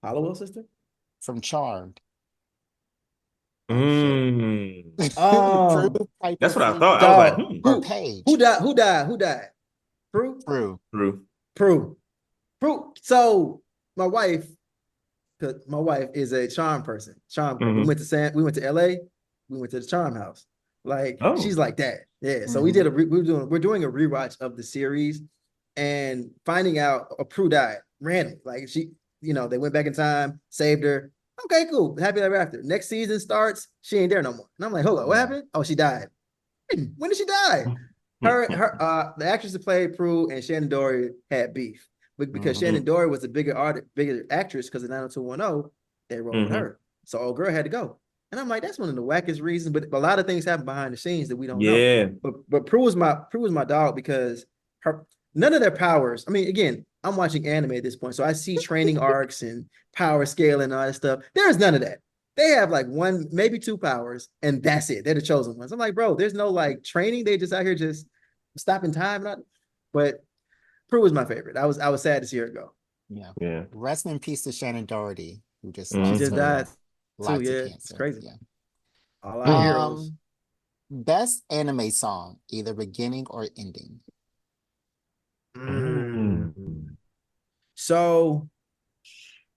Hollowell sister? From Charmed. That's what I thought. I was like, Paige. Who died? Prue. So my wife is a charm person. We went to LA. We went to the Charm House. Like she's like that. Yeah. So we're doing a rewatch of the series and finding out Prue died random. Like she, they went back in time, saved her. Okay, cool. Happy ever after. Next season starts, she ain't there no more. And I'm like, hold on, what happened? Oh, she died. When did she die? The actress that played Prue and Shannon Doherty had beef. Because Shannon Doherty was a bigger actress because of 90210, they rolled with her. So old girl had to go. And I'm like, that's one of the wackest reasons. But a lot of things happen behind the scenes that we don't know. But Prue was my dog because none of their powers. I mean, again, I'm watching anime at this point, so I see training arcs and power scale and all that stuff. There's none of that. They have like one, maybe two powers, and that's it. They're the chosen ones. I'm like, bro, there's no like training. They just out here just stopping time. But Prue was my favorite. I was sad to see her go. Yeah. Rest in peace to Shannon Doherty, who just she just died too. Yeah, it's crazy. Yeah. All our heroes. Best anime song, either beginning or ending. So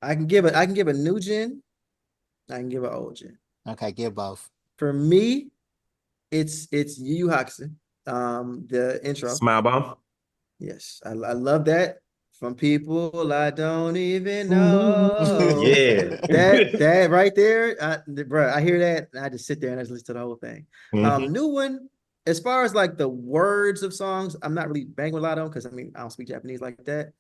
I can give a new gen, I can give an old gen. Okay, give both. For me, it's Yu Yu Hakusho, the intro. Smile bomb. Yes, I love that from people I don't even know. Yeah. That right there, bro. I hear that, and I just sit there and I just listen to the whole thing. Mhm. New one, as far as like the words of songs, I'm not really banging with a lot of them because I mean I don't speak Japanese like that.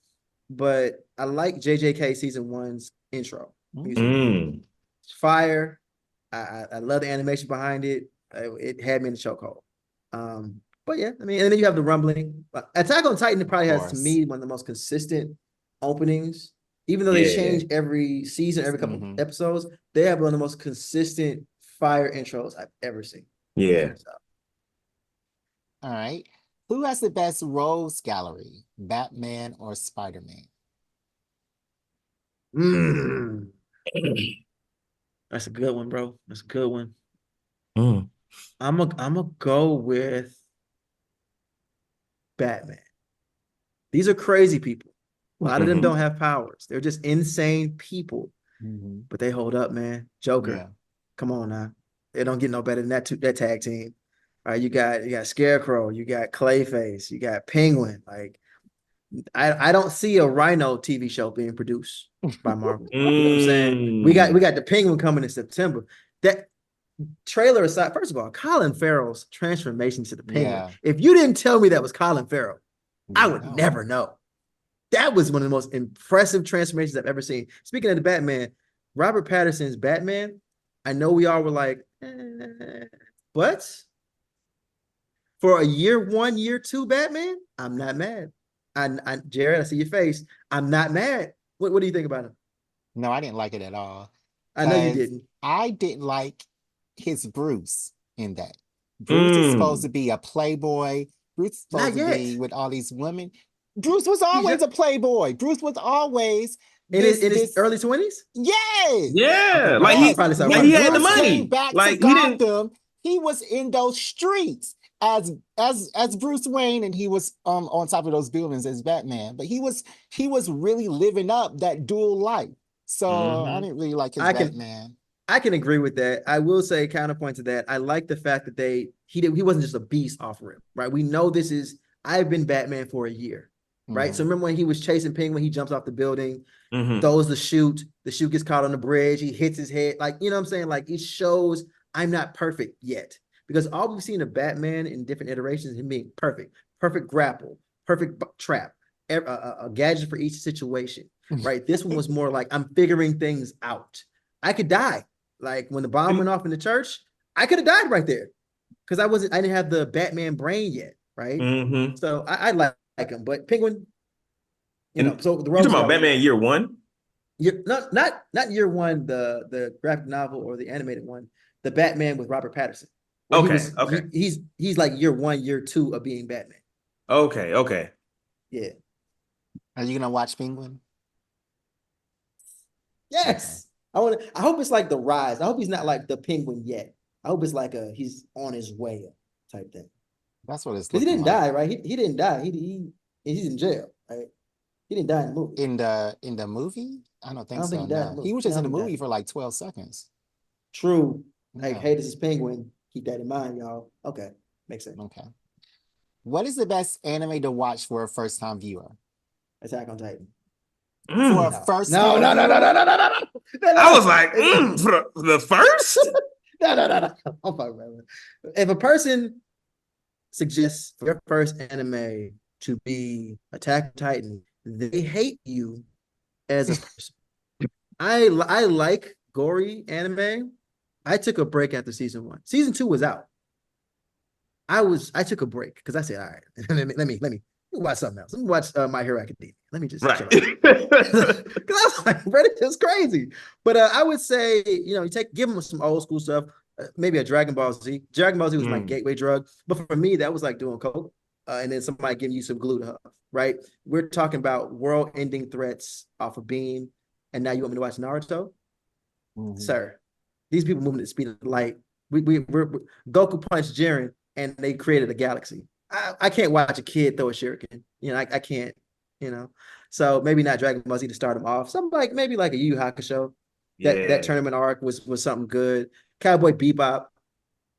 But I like JJK season 1's intro music. Mm. It's fire. I love the animation behind it. It had me in the chokehold. But yeah, I mean, and then you have the rumbling. Attack on Titan, it probably has to me one of the most consistent openings. Even though they change every season, every couple episodes, they have one of the most consistent fire intros I've ever seen. Yeah. So, All right. Who has the best rogues gallery, Batman or Spider-Man? that's a good one, bro. That's a good one. Mm. I'm gonna go with Batman. These are crazy people. A lot of them don't have powers. They're just insane people, but they hold up, man. Joker, Yeah. come on now. They don't get no better than that tag team. All right, you got Scarecrow, you got Clayface, you got Penguin. Like, I don't see a Rhino TV show being produced by Marvel. You know what I'm saying? We got the Penguin coming in September. That trailer aside, first of all, Colin Farrell's transformation to the Penguin. Yeah. If you didn't tell me that was Colin Farrell, I would No. never know. That was one of the most impressive transformations I've ever seen. Speaking of the Batman, Robert Pattinson's Batman, I know we all were like, but for a year 1, year 2 Batman, I'm not mad. Jared, I see your face. I'm not mad. What do you think about him? No, I didn't like it at all. I know you didn't. I didn't like his Bruce in that. Bruce is supposed to be a playboy. Bruce is supposed to be with all these women. Bruce was always a playboy. Bruce was always in his early 20s? Yes. Yeah. Okay, Like he probably he had the Bruce money. came back Like to he didn't. Gotham. He was in those streets as Bruce Wayne, and he was on top of those buildings as Batman. But he was really living up that dual life. So I didn't really like his Batman. I can agree with that. I will say counterpoint to that. I like the fact that he wasn't just a beast off rip, right? We know I've been Batman for a year, right? So remember when he was chasing Penguin, he jumps off the building, throws the chute gets caught on the bridge, he hits his head. Like, you know what I'm saying? Like, it shows I'm not perfect yet. Because all we've seen of Batman in different iterations is him being perfect grapple, perfect trap, a gadget for each situation, right? This one was more like, I'm figuring things out. I could die. Like when the bomb went off in the church, I could have died right there because I didn't have the Batman brain yet, right? So I like him, but Penguin, so the you talking about Batman year 1? Not year 1, the graphic novel or the animated one, the Batman with Robert Pattinson. Okay. He's like year 1, year 2 of being Batman. Okay. Yeah. Are you gonna watch Penguin? Yes. Okay. I hope it's like the rise. I hope he's not like the Penguin yet. I hope it's like he's on his way up type thing. That's what it's because he didn't like. die, right? He didn't die. He's in jail, right? He didn't die in the movie. In the movie? I don't think so. He died in the movie. He was just in the movie for like 12 seconds. True. Like, hey, this is Penguin. Keep that in mind, y'all. Okay. Makes sense. Okay. What is the best anime to watch for a first-time viewer? Attack on Titan. For a first No. I was like, for the first? No. I'm fucking right. If a person suggests for their first anime to be Attack on Titan, they hate you as a person. I like gory anime. I took a break after season 1. Season 2 was out. I took a break because I said, all right, let me watch something else. Let me watch My Hero Academia. Let me just chill out. Because I was like, bro, this is crazy. But I would say, give them some old school stuff. Maybe a Dragon Ball Z. Dragon Ball Z was my gateway drug. But for me, that was like doing coke. And then somebody giving you some glue to huff, right? We're talking about world-ending threats off of Beam. And now you want me to watch Naruto? Sir, these people moving at the speed of light. We're Goku punched Jiren and they created a galaxy. I can't watch a kid throw a shuriken. I can't. you know. So maybe not Dragon Ball Z to start them off. Something like maybe like a Yu Yu Hakusho. That tournament arc was something good. Cowboy Bebop,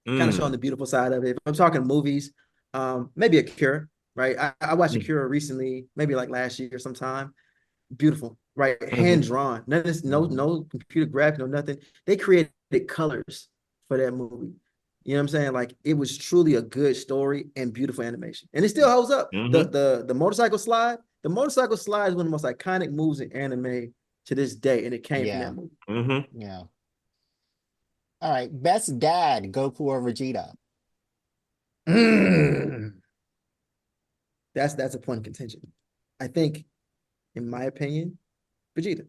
kind of showing the beautiful side of it. If I'm talking movies, maybe Akira, right? I watched Akira recently, maybe like last year sometime. Beautiful, right? Hand drawn. None of this, no computer graphic, no nothing. They created colors for that movie. You know what I'm saying? Like it was truly a good story and beautiful animation. And it still holds up. The motorcycle slide, is one of the most iconic moves in anime to this day, and it came from that movie. Yeah. All right. Best dad, Goku or Vegeta? That's a point of contention. I think, in my opinion, Vegeta.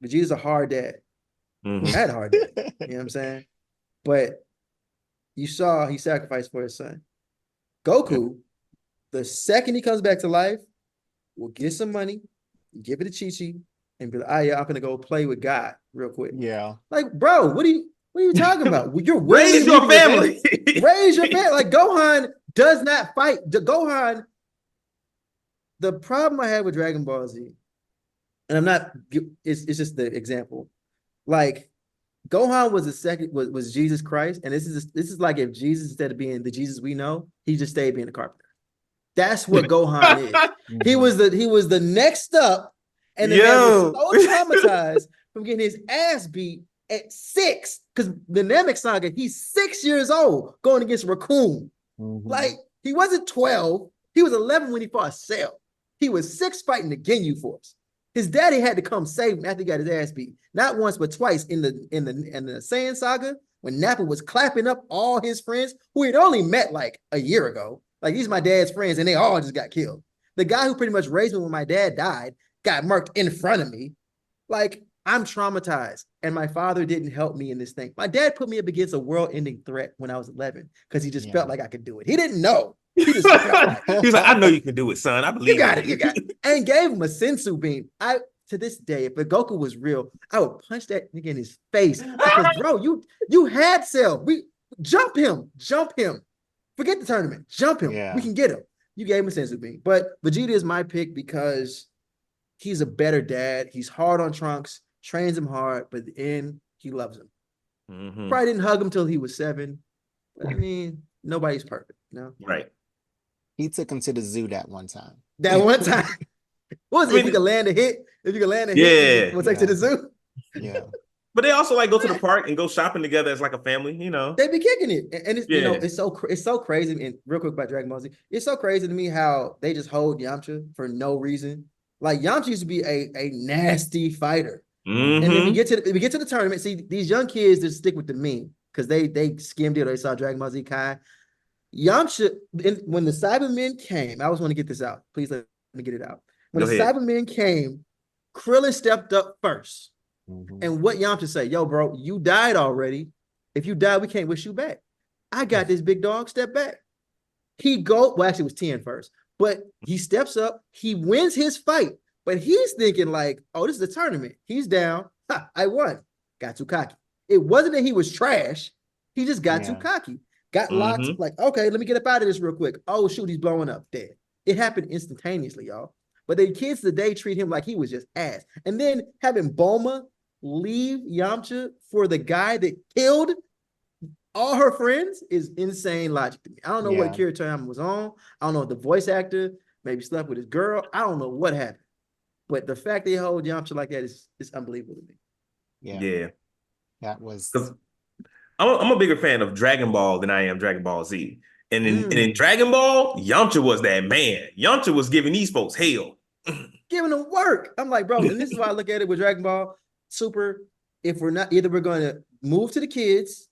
Vegeta's a hard dad. I had a hard dad. You know what I'm saying? But you saw he sacrificed for his son. Goku, the second he comes back to life, will get some money, give it to Chi-Chi, and be like, yeah, I'm gonna go play with God real quick. Yeah. Like, bro, what are you talking about? You're raise your family. Raise your family. Like Gohan does not fight. Gohan, the problem I had with Dragon Ball Z, and I'm not, it's just the example. Like Gohan was Jesus Christ, and this is like if Jesus, instead of being the Jesus we know, he just stayed being a carpenter. That's what Gohan is. He was the next up, and the man was so traumatized from getting his ass beat at 6, because the Namek Saga, he's 6 years old going against Raccoon. Like he wasn't 12, he was 11 when he fought Cell. He was 6 fighting the Ginyu Force. His daddy had to come save him after he got his ass beat. Not once, but twice in the Saiyan Saga, when Nappa was clapping up all his friends who he'd only met like a year ago. Like, these are my dad's friends, and they all just got killed. The guy who pretty much raised me when my dad died got murked in front of me. Like, I'm traumatized, and my father didn't help me in this thing. My dad put me up against a world-ending threat when I was 11 because he just felt like I could do it. He didn't know. He just felt like he was like, I know you can do it, son. I believe you got it. And gave him a sensu bean. To this day, if Goku was real, I would punch that nigga in his face because, bro, you had Cell. We jump him. Forget the tournament. Jump him. Yeah. We can get him. You gave him a sensu bean. But Vegeta is my pick because he's a better dad. He's hard on Trunks, trains him hard, but at the end, he loves him. Probably didn't hug him till he was 7. But I mean, nobody's perfect, you know? Right. He took him to the zoo that one time. What was it? If you could land a hit, we'll take to the zoo. Yeah. But they also like go to the park and go shopping together as like a family, you know. They be kicking it, and it's you know it's so crazy. And real quick about Dragon Ball Z, it's so crazy to me how they just hold Yamcha for no reason. Like Yamcha used to be a nasty fighter, and then we get to the tournament. See, these young kids just stick with the meme because they skimmed it or they saw Dragon Ball Z Kai. Yamcha, when the Cybermen came, I always want to get this out. Please let me get it out. When the Cybermen came, Krillin stepped up first. And what Yamcha say? Yo, bro, you died already. If you die, we can't wish you back. I got this, big dog. Step back. Well, actually, it was 10 first. But he steps up. He wins his fight. But he's thinking like, oh, this is a tournament. He's down. I won. Got too cocky. It wasn't that he was trash. He just got too cocky. Got locked. Like, okay, let me get up out of this real quick. Oh, shoot, he's blowing up. Dead. It happened instantaneously, y'all. But the kids today treat him like he was just ass. And then having Bulma leave Yamcha for the guy that killed all her friends is insane logic to me. I don't know what Akira Toriyama was on. I don't know if the voice actor maybe slept with his girl. I don't know what happened. But the fact they hold Yamcha like that is unbelievable to me. Yeah. That was... I'm a bigger fan of Dragon Ball than I am Dragon Ball Z. And in Dragon Ball, Yamcha was that man. Yamcha was giving these folks hell. Giving them work. I'm like, bro, and this is why I look at it with Dragon Ball Super. If we're not, either we're going to move to the kids,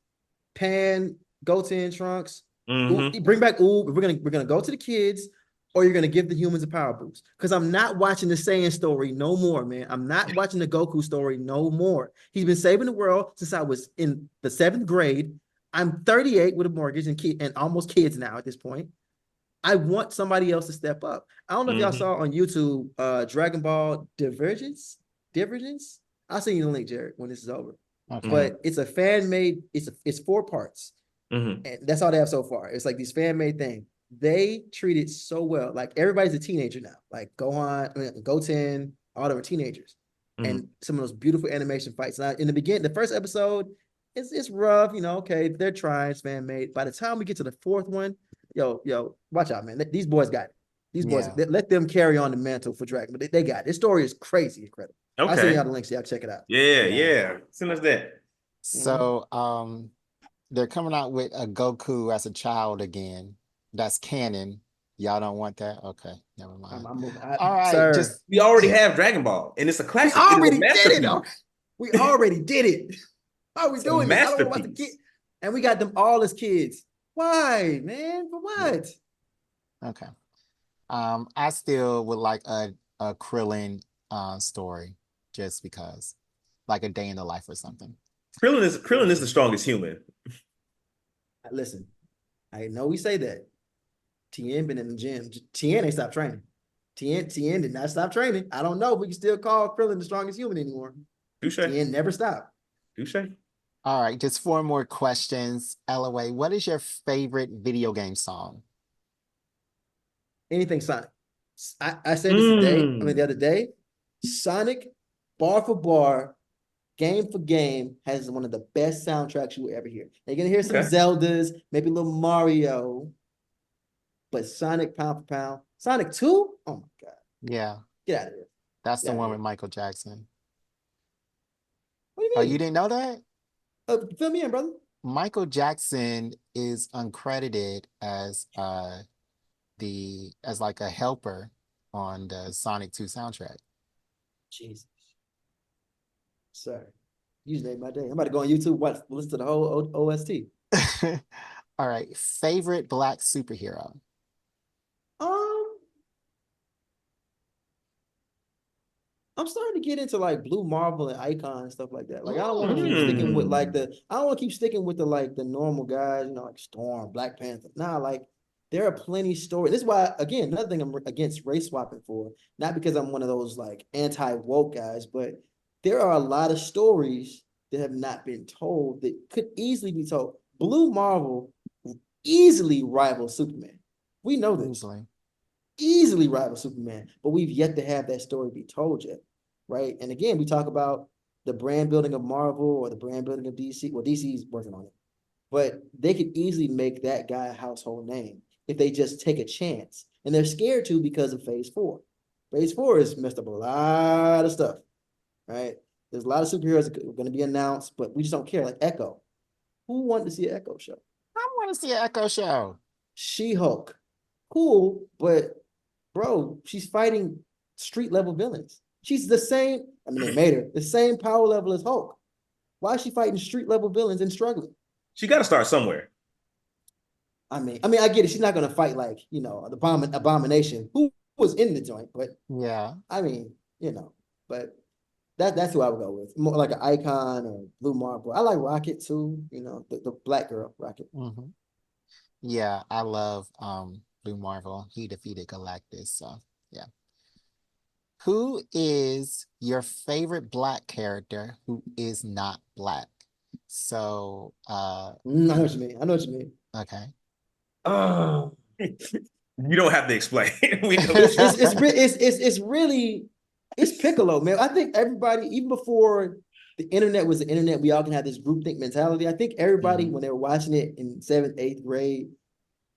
Pan, Goten, Trunks, bring back Oob. We're gonna go to the kids, or you're gonna give the humans a power boost. Because I'm not watching the Saiyan story no more, man. I'm not watching the Goku story no more. He's been saving the world since I was in the 7th grade. I'm 38 with a mortgage and almost kids now at this point. I want somebody else to step up. I don't know if y'all saw on YouTube Dragon Ball Divergence. I'll send you the link, Jared, when this is over. Okay. But it's a fan-made, it's 4 parts. And that's all they have so far. It's like these fan-made thing. they treat it so well. Like everybody's a teenager now. Like Goten, all of them are teenagers. And some of those beautiful animation fights. Now, in the beginning, the first episode, it's rough, okay, they're trying, it's fan-made. By the time we get to the fourth one, yo, watch out, man. These boys got it. These boys, let them carry on the mantle for Dragon, but they got it. This story is crazy incredible. I'll send y'all the links, so y'all check it out. Yeah. Send us that. So they're coming out with a Goku as a child again. That's canon. Y'all don't want that? Okay, never mind. All right, sir. We already have Dragon Ball, and it's a classic. We already did it. We already did it. Why are we doing this? I don't want to get. And we got them all as kids. Why, man? For what? Okay. I still would like a Krillin story, just because, like a day in the life or something. Krillin is the strongest human. Listen, I know we say that. Tien been in the gym. Tien ain't stopped training. Tien did not stop training. I don't know if we can still call Krillin the strongest human anymore. Tien never stopped. All right, just 4 more questions. Ellaway, what is your favorite video game song? Anything Sonic. I said this the other day. Sonic, bar for bar, game for game, has one of the best soundtracks you will ever hear. You're gonna hear some Zeldas, maybe a little Mario, but Sonic, pound for pound. Sonic 2? Oh my God. Yeah. Get out of here. That's the one with Michael Jackson. What do you mean? Oh, you didn't know that? Fill me in, brother. Michael Jackson is uncredited as like a helper on the Sonic 2 soundtrack. Jesus. Sir. You just made my day. I'm about to go on YouTube, listen to the whole OST. All right. Favorite Black superhero? I'm starting to get into like Blue Marvel and Icon and stuff like that. Like I don't want to keep sticking with the normal guys, like Storm, Black Panther. Nah, like there are plenty of stories. This is why, again, another thing I'm against race swapping for, not because I'm one of those like anti-woke guys, but there are a lot of stories that have not been told that could easily be told. Blue Marvel easily rivals Superman. We know this. Easily rivals Superman, but we've yet to have that story be told yet, right? And again, we talk about the brand building of Marvel or the brand building of DC. Well, DC's working on it, but they could easily make that guy a household name if they just take a chance. And they're scared to because of Phase 4. Phase 4 has messed up a lot of stuff, right? There's a lot of superheroes going to be announced, but we just don't care. Like Echo. Who wanted to see an Echo show? I want to see an Echo show. She-Hulk. Cool, but bro, she's fighting street level villains. She's the same. I mean, they made her the same power level as Hulk. Why is she fighting street level villains and struggling? She got to start somewhere. I mean, I get it. She's not going to fight like, the Abomination, who was in the joint, but yeah. I mean, but that's who I would go with. More like an Icon or Blue Marble. I like Rocket too, the black girl Rocket. Mm-hmm. Yeah, I love Blue Marvel. He defeated Galactus, so yeah. Who is your favorite Black character who is not Black? So I know what you mean. Okay. You don't have to explain. We know. It's Piccolo, man. I think everybody, even before the internet was the internet, we all can have this groupthink mentality. I think everybody, when they were watching it in 7th, 8th grade,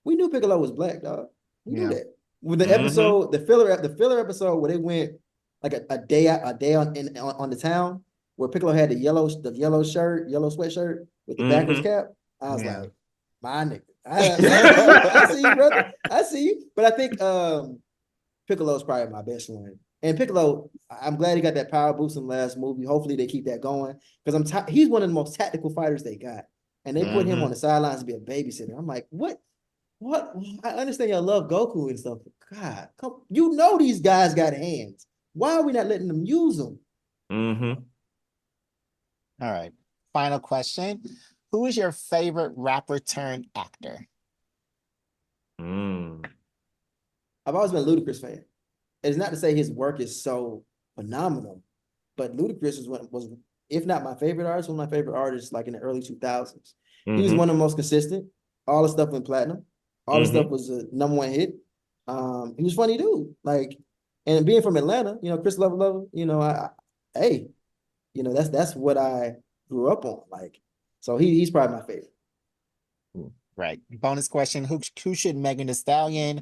we knew Piccolo was Black, dog. We knew that. With the episode, the filler episode where they went like a day on the town, where Piccolo had the yellow sweatshirt with the backwards cap. I was like, my nigga. I see you, brother. I see you. But I think Piccolo's probably my best one. And Piccolo, I'm glad he got that power boost in the last movie. Hopefully they keep that going. Because he's one of the most tactical fighters they got. And they put him on the sidelines to be a babysitter. I'm like, what? I understand y'all love Goku and stuff. God, these guys got hands. Why are we not letting them use them? All right. Final question. Who is your favorite rapper turned actor? I've always been a Ludacris fan. It's not to say his work is so phenomenal, but Ludacris was if not my favorite artist, one of my favorite artists like in the early 2000s. He was one of the most consistent. All the stuff went platinum. All the stuff was a #1 hit. He was funny dude. Like, and being from Atlanta, Chris Lover, hey, that's what I grew up on. Like, so he's probably my favorite. Right. Bonus question: Who should Megan Thee Stallion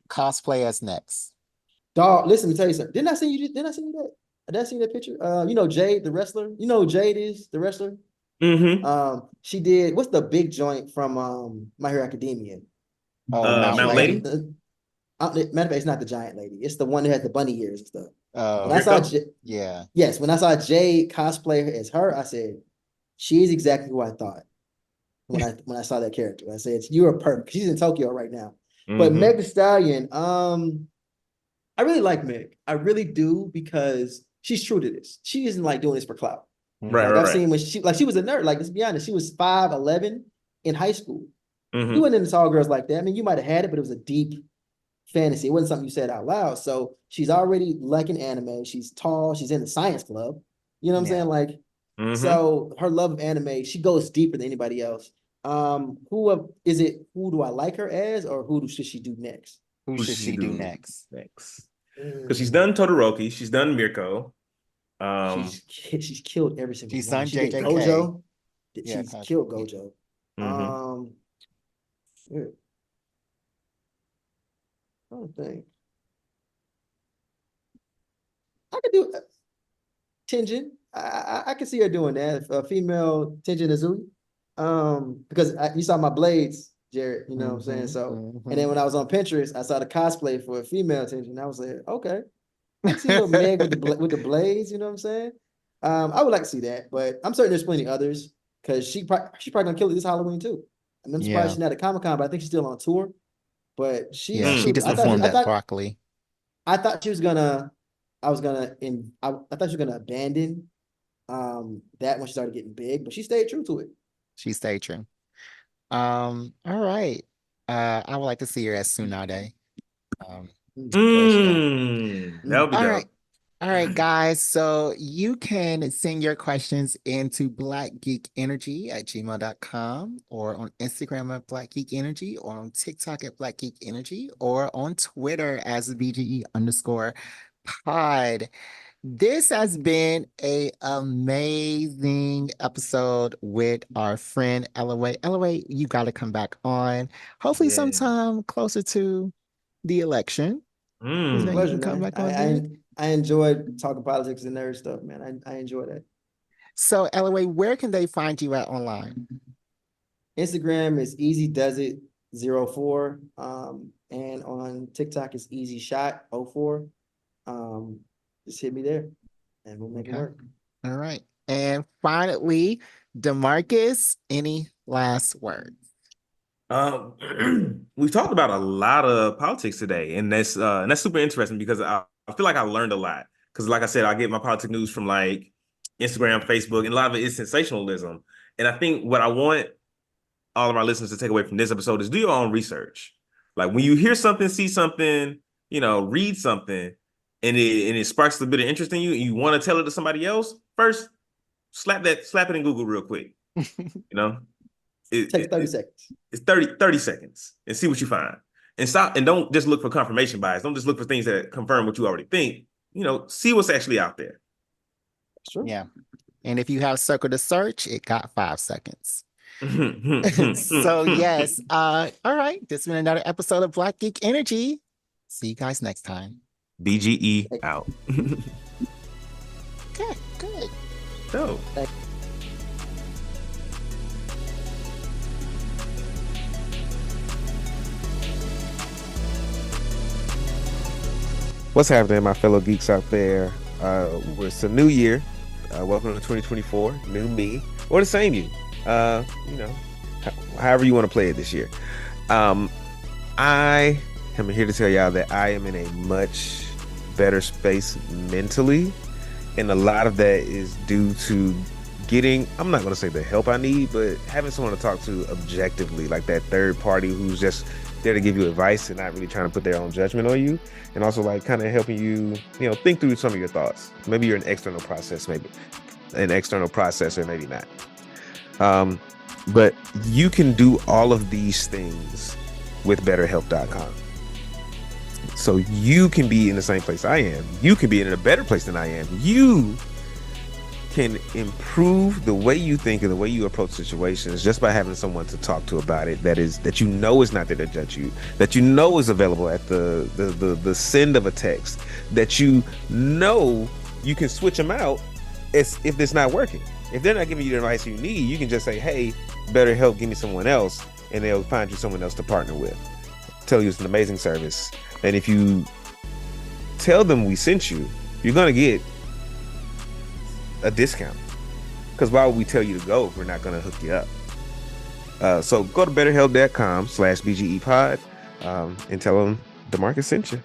cosplay as next? Dog, listen, let me tell you something. Didn't I send you that? Did I send you that picture? Jade, the wrestler. You know who Jade is, the wrestler? She did, what's the big joint from My Hero Academia? Mount Lady? Matter of fact, it's not the giant lady. It's the one that has the bunny ears and stuff. Oh, when I saw yeah. Yes, when I saw Jade cosplay her as her, I said, she is exactly who I thought when I saw that character. I said, you are perfect. She's in Tokyo right now. But Meg Thee Stallion, I really like Meg. I really do, because she's true to this. She isn't like doing this for clout. I've seen when she was a nerd. Like, let's be honest, she was 5'11" in high school. You weren't into tall girls like that. I mean, you might have had it, but it was a deep fantasy. It wasn't something you said out loud. So she's already liking anime. She's tall. She's in the science club. You know what I'm saying? Like, so her love of anime, she goes deeper than anybody else. Who do I like her as, or who should she do next? Who should she do next? Because she's done Todoroki, she's done Mirko. She's killed every single one. She's done JJK. Gojo. Yeah, she's killed Gojo. I don't think I could do Tenjin. I can see her doing that. A female Tenjin Azui. Because you saw my blades, Jared. You know what I'm saying? So, and then when I was on Pinterest, I saw the cosplay for a female Tenjin. I was like, okay, I see little Meg with the blades. You know what I'm saying? I would like to see that, but I'm certain there's plenty others, because she probably gonna kill it this Halloween too. I mean, I'm surprised she's not at Comic-Con, but I think she's still on tour. But she just performed at Broccoli. I thought she was gonna abandon that when she started getting big, but she stayed true to it. She stayed true. All right. I would like to see her as Tsunade. That would be dope. All right, guys. So you can send your questions into blackgeekenergy@gmail.com, or on Instagram at blackgeekenergy, or on TikTok at blackgeekenergy, or on Twitter as BGE_pod. This has been an amazing episode with our friend Ellaway. Ellaway, you got to come back on. Hopefully sometime closer to the election. Pleasure, man. I enjoyed talking politics and nerd stuff, man. I enjoy that. So, Ellaway, where can they find you at online? Instagram is EasyDoesIt04. And on TikTok is EasyShot04. Just hit me there and we'll make it work. All right. And finally, DeMarcus, any last words? We've talked about a lot of politics today, and that's super interesting, because I feel like I learned a lot. Because, like I said, I get my politics news from like Instagram, Facebook, and a lot of it is sensationalism. And I think what I want all of our listeners to take away from this episode is do your own research. Like, when you hear something, see something, read something, and it sparks a bit of interest in you, and you want to tell it to somebody else, first slap it in Google real quick. It takes 30 seconds. It's 30 seconds, and see what you find. And stop, and don't just look for confirmation bias. Don't just look for things that confirm what you already think. See what's actually out there. That's true. Yeah. And if you have Circle to Search, it got 5 seconds. So yes. All right. This has been another episode of Black Geek Energy. See you guys next time. BGE out. Okay, good. So. What's happening, my fellow geeks out there? It's a new year. Welcome to 2024. New me, or the same you. However you want to play it this year. I am here to tell y'all that I am in a much better space mentally, and a lot of that is due to getting, I'm not going to say the help I need, but having someone to talk to objectively, like that third party who's just there to give you advice and not really trying to put their own judgment on you, and also like kind of helping you, think through some of your thoughts. Maybe you're an external processor, maybe not. But you can do all of these things with BetterHelp.com. So you can be in the same place I am. You can be in a better place than I am. You can improve the way you think and the way you approach situations just by having someone to talk to about it that is not there to judge you, that is available at the send of a text, that you can switch them out if it's not working. If they're not giving you the advice you need, you can just say, hey, BetterHelp, give me someone else, and they'll find you someone else to partner with. Tell you it's an amazing service. And if you tell them we sent you, you're going to get a discount. Because why would we tell you to go if we're not going to hook you up? So go to betterhelp.com/BGEpod and tell them DeMarcus sent you.